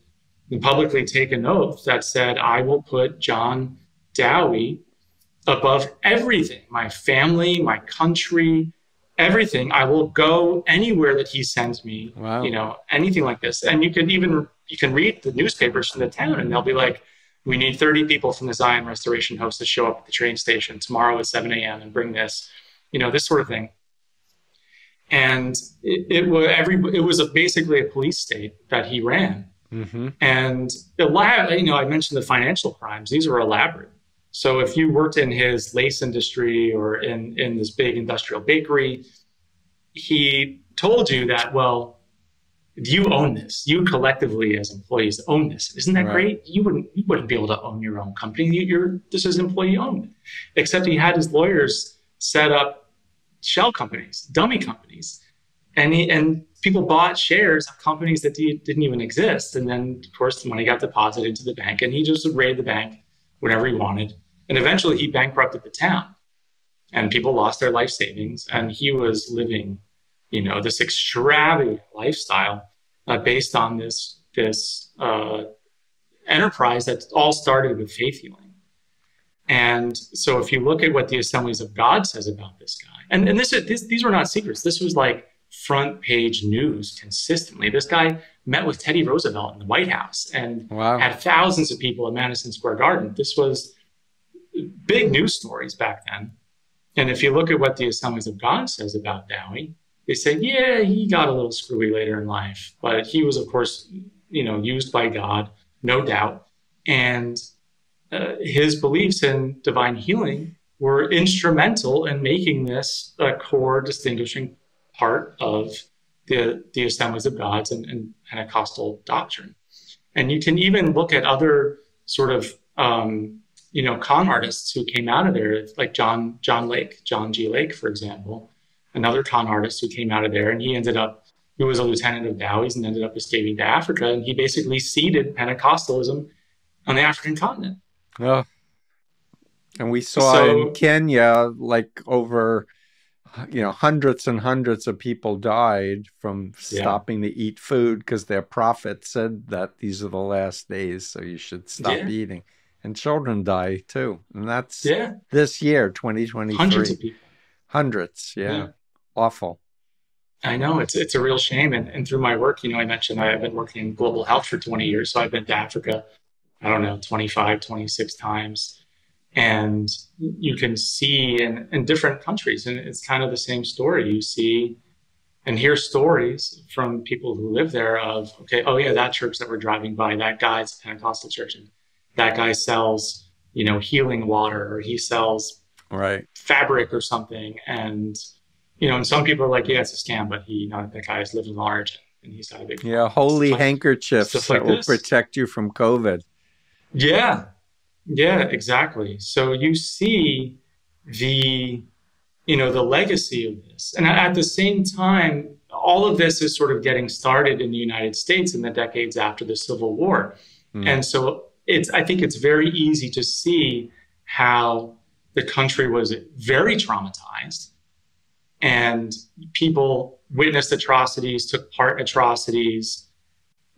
and publicly take an oath that said, I will put John Dowie above everything, my family, my country, everything. I will go anywhere that he sends me, wow. You know, anything like this. And you can read the newspapers from the town, and they'll be like, we need 30 people from the Zion Restoration Host to show up at the train station tomorrow at 7 a.m. and bring this, you know, this sort of thing. And it was basically a police state that he ran. Mm-hmm. And I mentioned the financial crimes. These were elaborate. So if you worked in his lace industry or in this big industrial bakery, he told you that, well, you own this. You collectively as employees own this. Isn't that great? You wouldn't be able to own your own company. This is employee owned. Except he had his lawyers set up shell companies, dummy companies. And people bought shares of companies that didn't even exist. And then, of course, the money got deposited into the bank, and he just would raid the bank whenever he wanted. And eventually he bankrupted the town, and people lost their life savings. And he was living, you know, this extravagant lifestyle based on this enterprise that all started with faith healing. And so if you look at what the Assemblies of God says about this guy, and these were not secrets. This was like front page news consistently. This guy met with Teddy Roosevelt in the White House and had thousands of people at Madison Square Garden. This was big news stories back then. And if you look at what the Assemblies of God says about Dowie, they say, yeah, he got a little screwy later in life, but he was, of course, you know, used by God, no doubt. And his beliefs in divine healing were instrumental in making this a core distinguishing part of the Assemblies of God's and Pentecostal doctrine. And you can even look at other sort of, con artists who came out of there, like John G. Lake, for example, another con artist who came out of there, and he was a lieutenant of Dowie's and ended up escaping to Africa, and he basically seeded Pentecostalism on the African continent. Oh. And we saw in Kenya, like over, hundreds and hundreds of people died from stopping to eat food because their prophet said that these are the last days, so you should stop eating. And children die too. And that's this year, 2023. Hundreds of people. Hundreds, yeah. Awful. I know, it's a real shame. And through my work, I mentioned I've been working in global health for 20 years. So I've been to Africa, 25, 26 times. And you can see in different countries, and it's kind of the same story. You see and hear stories from people who live there of, that church that we're driving by, that guy's a Pentecostal church, and that guy sells, healing water, or he sells fabric or something. And, and some people are like, it's a scam, but that guy is living large and he's got a big holy handkerchiefs that will protect you from COVID. Yeah, exactly. So you see the legacy of this. And at the same time, all of this is sort of getting started in the United States in the decades after the Civil War. And so I think it's very easy to see how the country was very traumatized and people witnessed atrocities, took part in atrocities.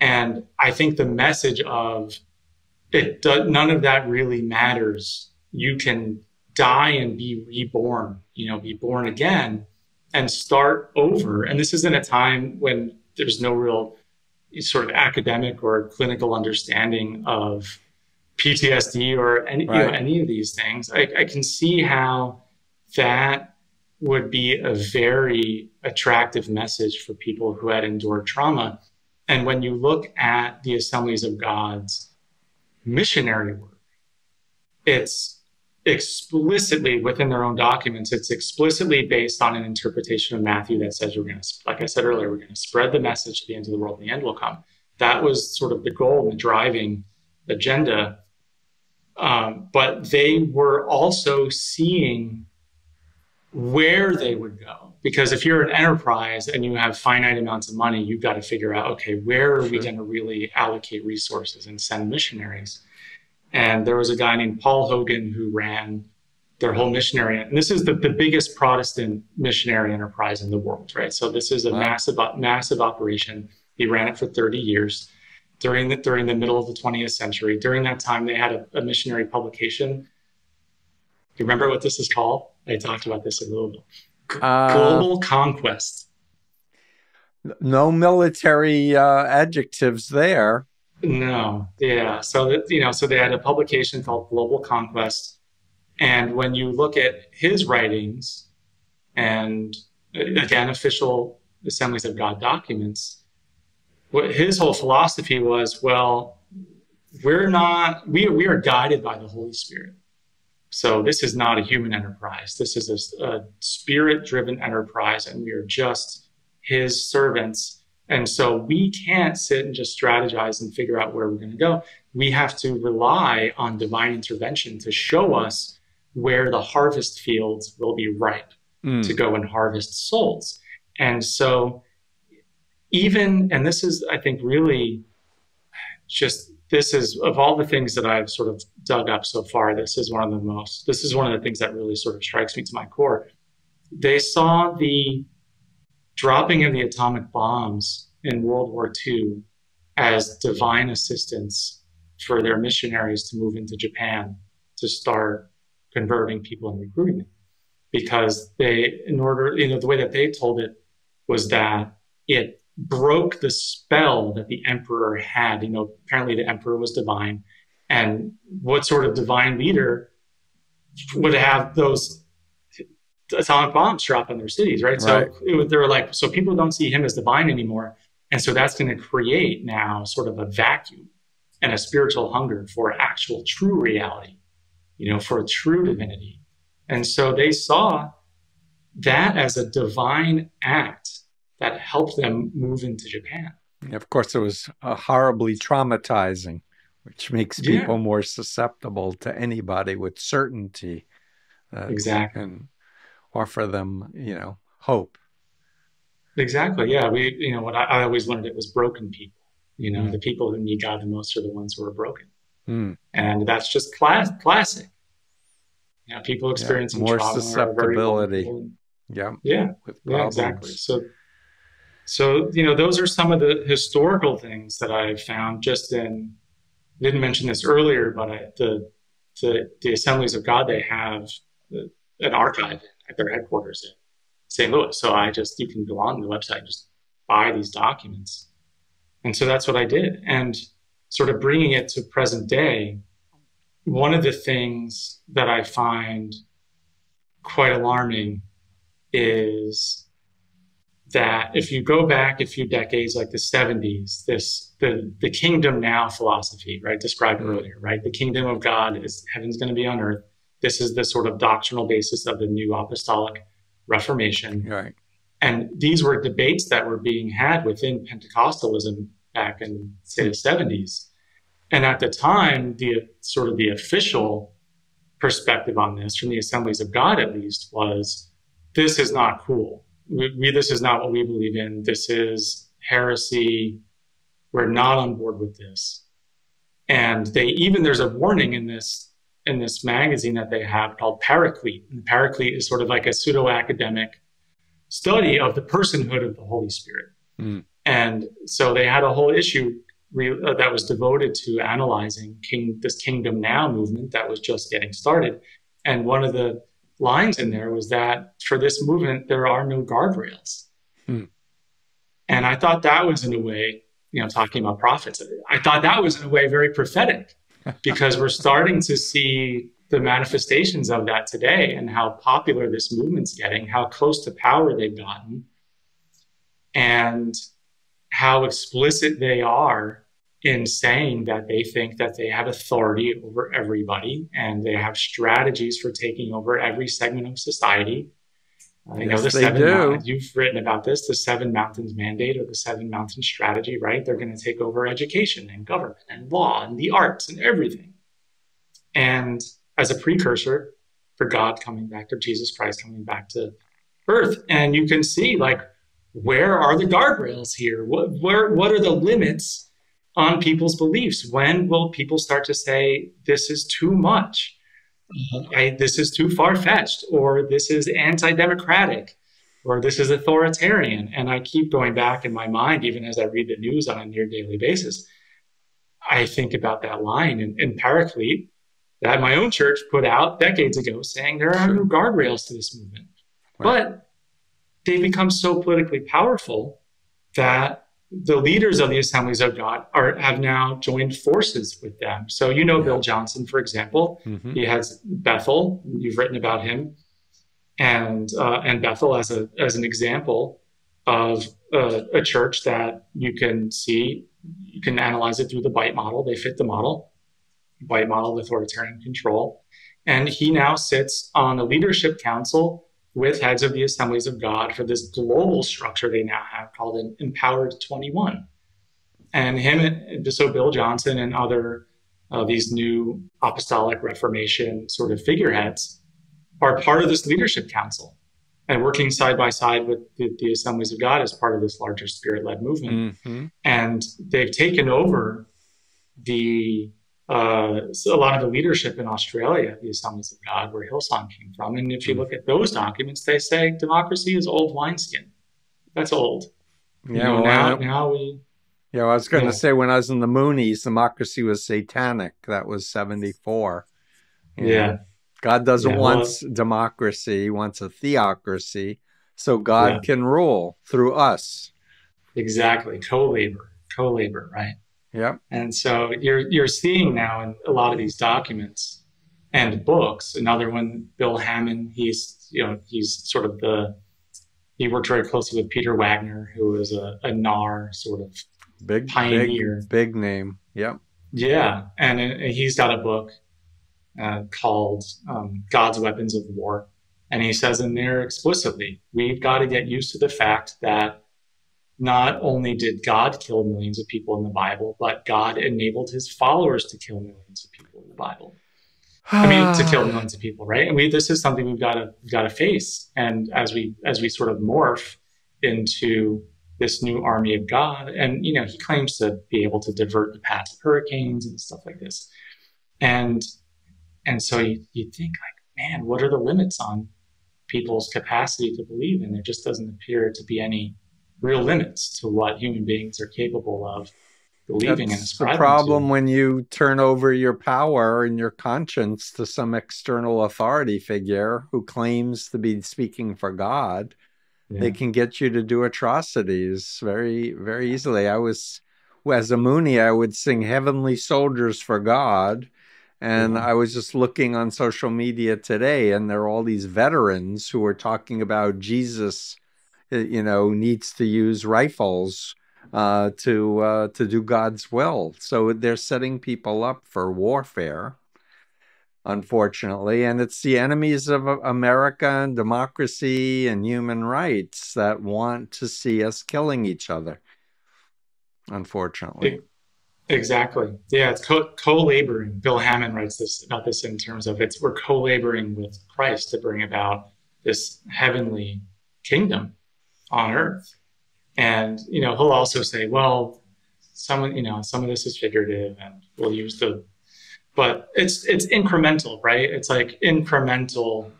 And I think the message of none of that really matters. You can die and be reborn, be born again and start over. And this isn't a time when there's no real sort of academic or clinical understanding of PTSD or any of these things. I can see how that would be a very attractive message for people who had endured trauma. And when you look at the Assemblies of God's missionary work, it's explicitly within their own documents, it's explicitly based on an interpretation of Matthew that says like I said earlier, we're going to spread the message to the ends of the world and the end will come. That was sort of the goal and the driving agenda. But they were also seeing where they would go. Because if you're an enterprise and you have finite amounts of money, you've got to figure out, okay, where are we going to really allocate resources and send missionaries? And there was a guy named Paul Hogan who ran their whole missionary. And this is the biggest Protestant missionary enterprise in the world, right? So this is a massive operation. He ran it for 30 years during the middle of the 20th century. During that time, they had a missionary publication. Do you remember what this is called? I talked about this a little bit. Global Conquest. No military adjectives there. No, yeah. So they had a publication called Global Conquest, and when you look at his writings, and again, official Assemblies of God documents, what his whole philosophy was, well, we are guided by the Holy Spirit. So this is not a human enterprise. This is a spirit-driven enterprise, and we are just his servants. And so we can't sit and just strategize and figure out where we're going to go. We have to rely on divine intervention to show us where the harvest fields will be ripe to go and harvest souls. And so and this is, I think, really this is, of all the things that I've sort of dug up so far, this is one of the things that really sort of strikes me to my core. They saw the dropping of the atomic bombs in World War II as divine assistance for their missionaries to move into Japan to start converting people and recruiting them. Because the way that they told it was that it broke the spell that the emperor had. Apparently the emperor was divine. And what sort of divine leader would have those atomic bombs drop on their cities, right? So they were like, so people don't see him as divine anymore. And so that's going to create now sort of a vacuum and a spiritual hunger for actual true reality, for a true divinity. And so they saw that as a divine act that helped them move into Japan. Of course, it was horribly traumatizing, which makes people more susceptible to anybody with certainty. Exactly. And offer them, hope. Exactly. Yeah. What I always learned, it was broken people. The people who need God the most are the ones who are broken. And that's just classic. People experiencing more trauma susceptibility. Yeah. With problems. Exactly. So those are some of the historical things that I've found. I didn't mention this earlier, but the Assemblies of God, they have an archive at their headquarters in St. Louis. So you can go on the website and just buy these documents. And so that's what I did. And sort of bringing it to present day, one of the things that I find quite alarming is that if you go back a few decades, like the 70s, the kingdom now philosophy, right, described earlier, right? The kingdom of God is heaven's going to be on earth. This is the sort of doctrinal basis of the new apostolic reformation. Right. And these were debates that were being had within Pentecostalism back in, say, the 70s. And at the time, the official perspective on this, from the Assemblies of God at least, was this is not cool. This is not what we believe in. This is heresy. We're not on board with this. And there's a warning in this magazine that they have called Paraclete. And Paraclete is sort of like a pseudo-academic study of the personhood of the Holy Spirit. Mm. And so they had a whole issue that was devoted to analyzing this Kingdom Now movement that was just getting started. And one of the lines in there was that for this movement, there are no guardrails. Mm. And I thought that was, in a way, talking about prophets, I thought that was, in a way, very prophetic, because we're starting to see the manifestations of that today, and how popular this movement's getting, how close to power they've gotten, and how explicit they are in saying that they think that they have authority over everybody, and they have strategies for taking over every segment of society. Yes, they do. You've written about this, the Seven Mountains Mandate, or the Seven Mountains Strategy, right? They're going to take over education and government and law and the arts and everything. And as a precursor for God coming back, or Jesus Christ coming back to earth. And you can see, like, where are the guardrails here? What are the limits on people's beliefs? When will people start to say, this is too much? This is too far-fetched, or this is anti-democratic, or this is authoritarian. And I keep going back in my mind, even as I read the news on a near daily basis. I think about that line in Paraclete that my own church put out decades ago, saying there are no guardrails to this movement. Right. But they've become so politically powerful that the leaders of the Assemblies of God have now joined forces with them. So, Bill Johnson, for example, he has Bethel. You've written about him, and Bethel as an example of a church that you can see. You can analyze it through the Bite model. They fit the model, Bite model of authoritarian control, and he now sits on the leadership council with heads of the Assemblies of God for this global structure they now have called an Empowered 21. And so Bill Johnson and other these new apostolic Reformation sort of figureheads are part of this leadership council and working side by side with the Assemblies of God as part of this larger Spirit-led movement. Mm-hmm. And they've taken over a lot of the leadership in Australia, the Assemblies of God, where Hillsong came from. And if you look at those documents, they say democracy is old wineskin. That's old. Yeah. I was going to say, when I was in the Moonies, democracy was satanic. That was 74. Yeah. God doesn't want democracy. He wants a theocracy, so God can rule through us. Exactly. Co-labor, right? Yep. And so you're seeing now in a lot of these documents and books. Another one, Bill Hamon, he's sort of he worked very closely with Peter Wagner, who was a NAR sort of pioneer. Big name. Yep. Yeah. And he's got a book called God's Weapons of War. And he says in there explicitly, we've got to get used to the fact that not only did God kill millions of people in the Bible, but God enabled his followers to kill millions of people in the Bible. To kill millions of people, right? And this is something we've got to face. And as we sort of morph into this new army of God, and he claims to be able to divert the paths of hurricanes and stuff like this. And so you think, like, man, what are the limits on people's capacity to believe? And there just doesn't appear to be any real limits to what human beings are capable of believing and ascribing to. The problem when you turn over your power and your conscience to some external authority figure who claims to be speaking for God. They can get you to do atrocities very, very easily. As a Moonie, I would sing Heavenly Soldiers for God. And I was just looking on social media today, and there are all these veterans who are talking about Jesus needs to use rifles to do God's will. So they're setting people up for warfare, unfortunately. And it's the enemies of America and democracy and human rights that want to see us killing each other, unfortunately. Exactly. Yeah, it's co-laboring. Bill Hamon writes about this in terms of we're co-laboring with Christ to bring about this heavenly kingdom on earth. And he'll also say, well, some of this is figurative, and we'll use but it's incremental, right? It's like incremental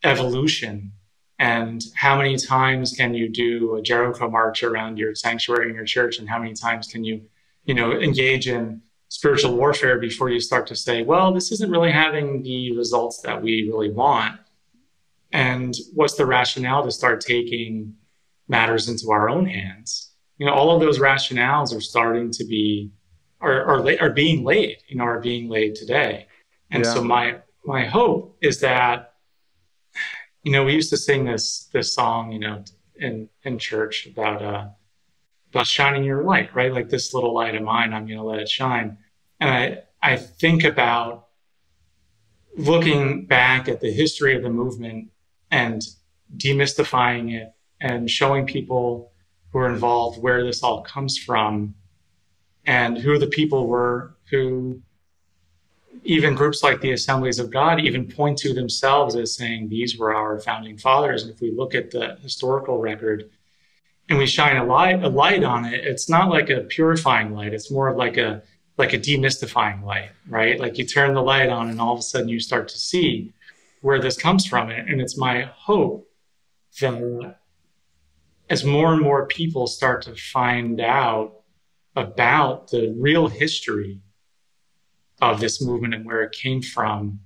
evolution And how many times can you do a Jericho march around your sanctuary in your church? And how many times can you, engage in spiritual warfare before you start to say, well, this isn't really having the results that we really want? And what's the rationale to start taking matters into our own hands? All of those rationales are starting to be, are being laid, are being laid today. And so my hope is that, we used to sing this song, in church about shining your light, right? Like, this little light of mine, I'm going to let it shine. And I think about looking back at the history of the movement and demystifying it and showing people who are involved where this all comes from and who the people were who, even groups like the Assemblies of God, even point to themselves as saying these were our founding fathers. And if we look at the historical record and we shine a light on it, it's not like a purifying light. It's more like a demystifying light, right? Like, you turn the light on and all of a sudden you start to see where this comes from. And it's my hope that as more and more people start to find out about the real history of this movement and where it came from,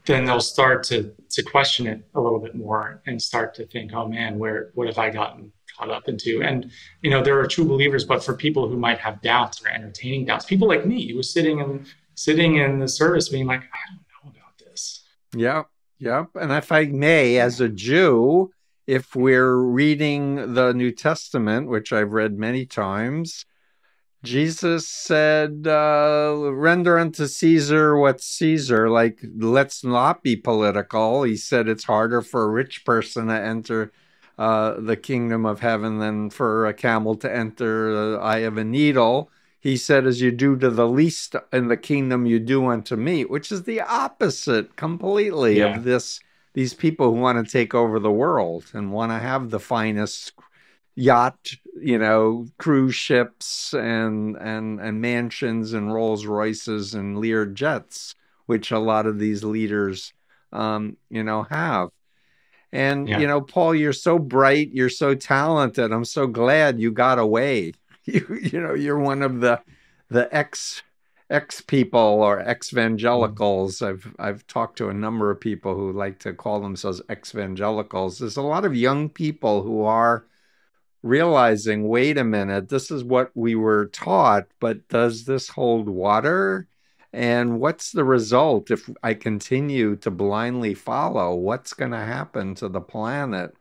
then they'll start to question it a little bit more and start to think, oh man, what have I gotten caught up into? And, there are true believers, but for people who might have doubts or entertaining doubts, people like me who was sitting in the service being like, I don't know about this. Yep. And if I may, as a Jew, if we're reading the New Testament, which I've read many times, Jesus said, render unto Caesar what's Caesar. Like, let's not be political. He said it's harder for a rich person to enter the kingdom of heaven than for a camel to enter the eye of a needle. He said, as you do to the least in the kingdom, you do unto me, which is the opposite completely of these people who want to take over the world and want to have the finest yacht, cruise ships and mansions and Rolls Royces and Lear jets, which a lot of these leaders, have. And, Paul, you're so bright, you're so talented. I'm so glad you got away. You're one of the ex people or ex-evangelicals. I've talked to a number of people who like to call themselves ex-evangelicals. There's a lot of young people who are realizing, wait a minute, this is what we were taught, but does this hold water? And what's the result if I continue to blindly follow? What's going to happen to the planet?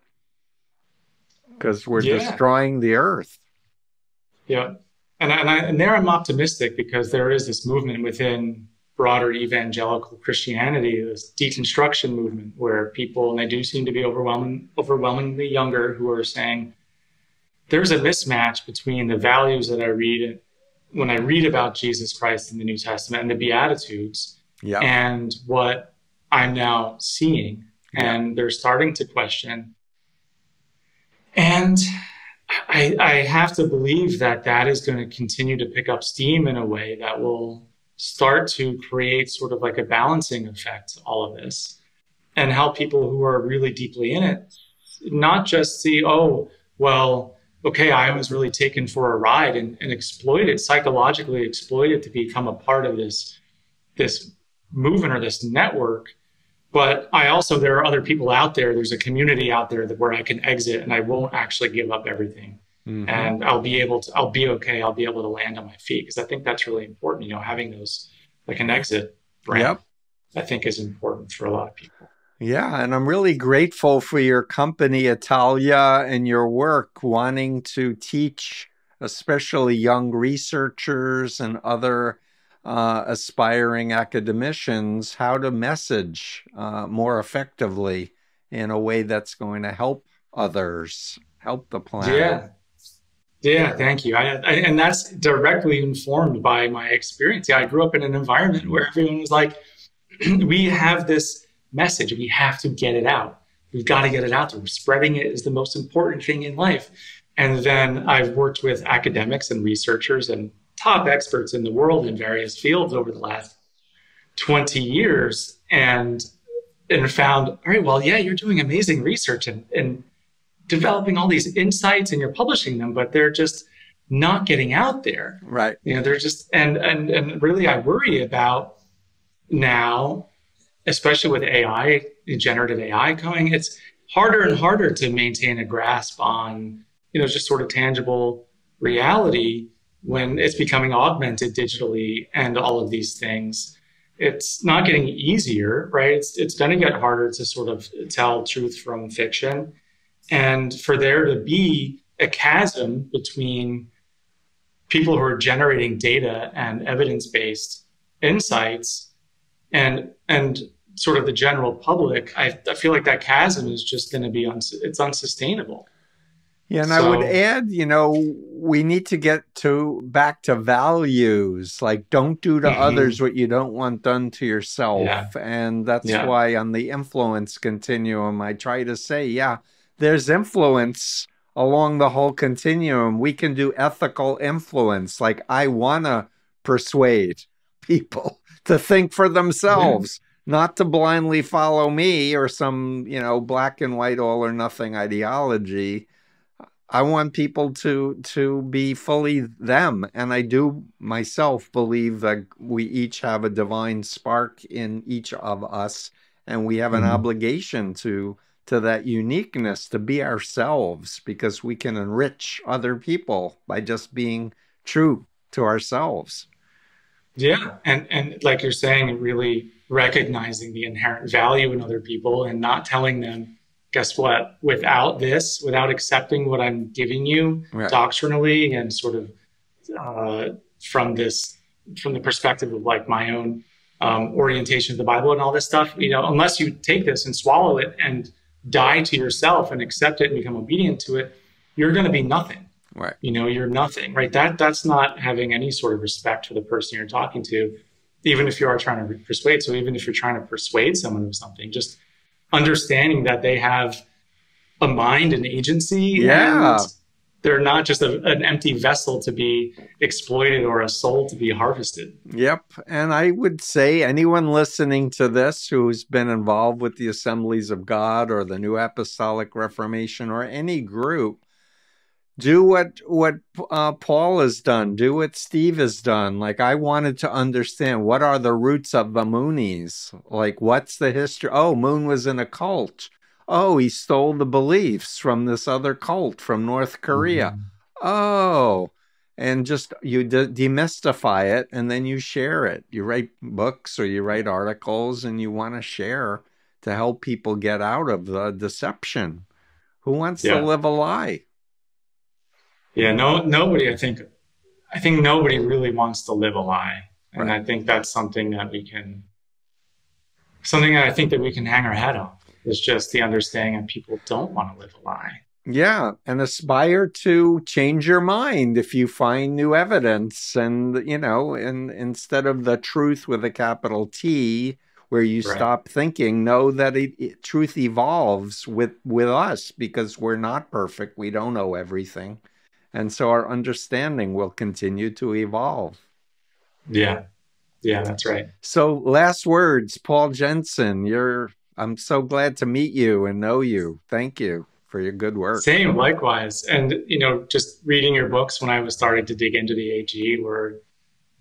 Because we're destroying the earth. Yeah. And there I'm optimistic, because there is this movement within broader evangelical Christianity, this deconstruction movement, where people, and they do seem to be overwhelmingly younger, who are saying there's a mismatch between the values that I read when I read about Jesus Christ in the New Testament and the Beatitudes and what I'm now seeing. And they're starting to question. And I have to believe that is going to continue to pick up steam in a way that will start to create sort of like a balancing effect to all of this, and help people who are really deeply in it not just see, oh, well, okay, I was really taken for a ride and exploited, psychologically exploited to become a part of this movement or this network. But there are other people out there. There's a community out there where I can exit and I won't actually give up everything. Mm-hmm. And I'll be okay. I'll be able to land on my feet. Because I think that's really important, having those, like an exit brand, I think is important for a lot of people. Yeah, and I'm really grateful for your company, Italia, and your work wanting to teach, especially young researchers and other aspiring academicians, how to message more effectively in a way that's going to help others, help the planet. Yeah, thank you. And that's directly informed by my experience. I grew up in an environment where everyone was like, we have this message. We have to get it out. We've got to get it out there. Spreading it is the most important thing in life. And then I've worked with academics and researchers and top experts in the world in various fields over the last 20 years. And and found, all right, well, yeah, you're doing amazing research and developing all these insights and you're publishing them, but they're just not getting out there. Right. They're just, and really I worry about now, especially with AI, generative AI coming, it's harder and harder to maintain a grasp on, just sort of tangible reality when it's becoming augmented digitally and all of these things. It's not getting easier, right? It's going to get harder to sort of tell truth from fiction. And for there to be a chasm between people who are generating data and evidence-based insights and sort of the general public, I feel like that chasm is just going to be it's unsustainable. Yeah, and I would add, we need to get back to values, like don't do to others what you don't want done to yourself. Yeah. And that's why on the influence continuum, I try to say, there's influence along the whole continuum. We can do ethical influence. Like I want to persuade people to think for themselves, not to blindly follow me or some, black and white, all or nothing ideology. I want people to be fully them. And I do myself believe that we each have a divine spark in each of us. And we have an obligation to that uniqueness, to be ourselves, because we can enrich other people by just being true to ourselves. Yeah. And like you're saying, really recognizing the inherent value in other people and not telling them, guess what, without accepting what I'm giving you doctrinally and sort of from the perspective of like my own orientation of the Bible and all this stuff, unless you take this and swallow it and die to yourself and accept it and become obedient to it, you're going to be nothing. Right. You're nothing, right? That's not having any sort of respect for the person you're talking to, even if you are trying to persuade. So even if you're trying to persuade someone of something, just understanding that they have a mind and agency, and they're not just an empty vessel to be exploited or a soul to be harvested. Yep. And I would say anyone listening to this who's been involved with the Assemblies of God or the New Apostolic Reformation or any group, do what Paul has done. Do what Steve has done. Like, I wanted to understand, what are the roots of the Moonies? Like, what's the history? Oh, Moon was in a cult. Oh, he stole the beliefs from this other cult from North Korea. Oh, and just you demystify it, and then you share it. You write books or you write articles, and you want to share to help people get out of the deception. Who wants to live a lie? Yeah, nobody. I think nobody really wants to live a lie, and I think that's something that I think that we can hang our hat on. Is just the understanding that people don't want to live a lie. Yeah, and aspire to change your mind if you find new evidence, and and instead of the truth with a capital T, where you stop thinking, know that truth evolves with us, because we're not perfect. We don't know everything. And so our understanding will continue to evolve. Yeah. Yeah, that's right. So last words, Paul Jensen, I'm so glad to meet you and know you. Thank you for your good work. Same, likewise. And, just reading your books when I was starting to dig into the AG were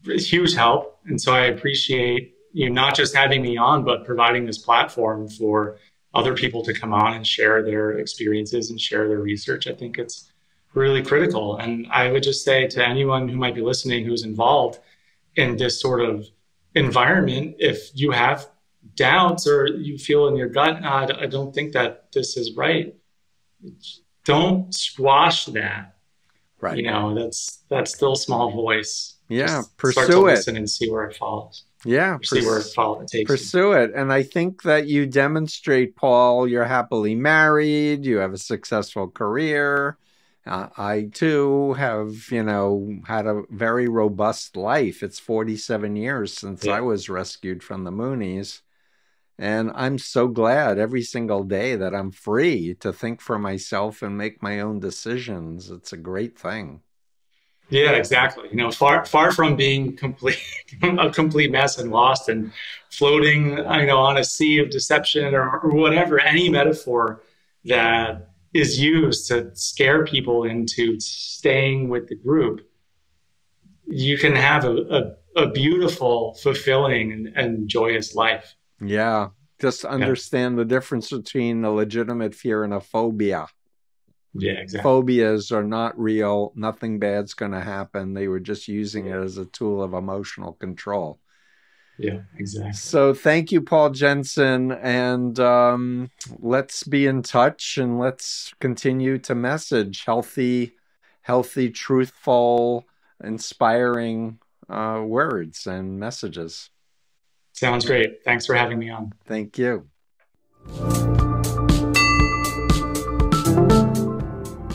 a huge help. And so I appreciate you not just having me on, but providing this platform for other people to come on and share their experiences and share their research. I think it's really critical. And I would just say to anyone who might be listening who's involved in this sort of environment, if you have doubts or you feel in your gut, I don't think that this is right, don't squash that. Right. That still small voice. Yeah. Just pursue start to it. Listen and see where it falls. Yeah. See where it takes Pursue it. And I think that you demonstrate, Paul, you're happily married, you have a successful career. I, too, have, had a very robust life. It's 47 years since I was rescued from the Moonies. And I'm so glad every single day that I'm free to think for myself and make my own decisions. It's a great thing. Yeah, exactly. Far from being complete a complete mess and lost and floating, on a sea of deception or whatever, any metaphor that is used to scare people into staying with the group, you can have a beautiful, fulfilling, and joyous life. Yeah. Just Yeah. understand the difference between a legitimate fear and a phobia. Yeah, exactly. Phobias are not real. Nothing bad's going to happen. They were just using it as a tool of emotional control. Yeah, exactly. So thank you, Paul Jensen. And let's be in touch and let's continue to message healthy, truthful, inspiring words and messages. Sounds great. Thanks for having me on. Thank you.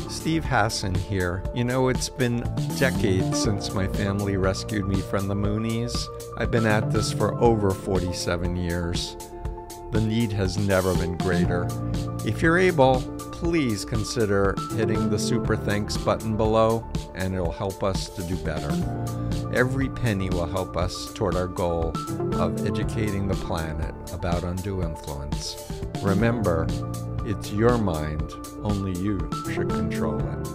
Steve Hassan here. It's been decades since my family rescued me from the Moonies. I've been at this for over 47 years. The need has never been greater. If you're able, please consider hitting the Super Thanks button below, and it'll help us to do better. Every penny will help us toward our goal of educating the planet about undue influence. Remember, it's your mind. Only you should control it.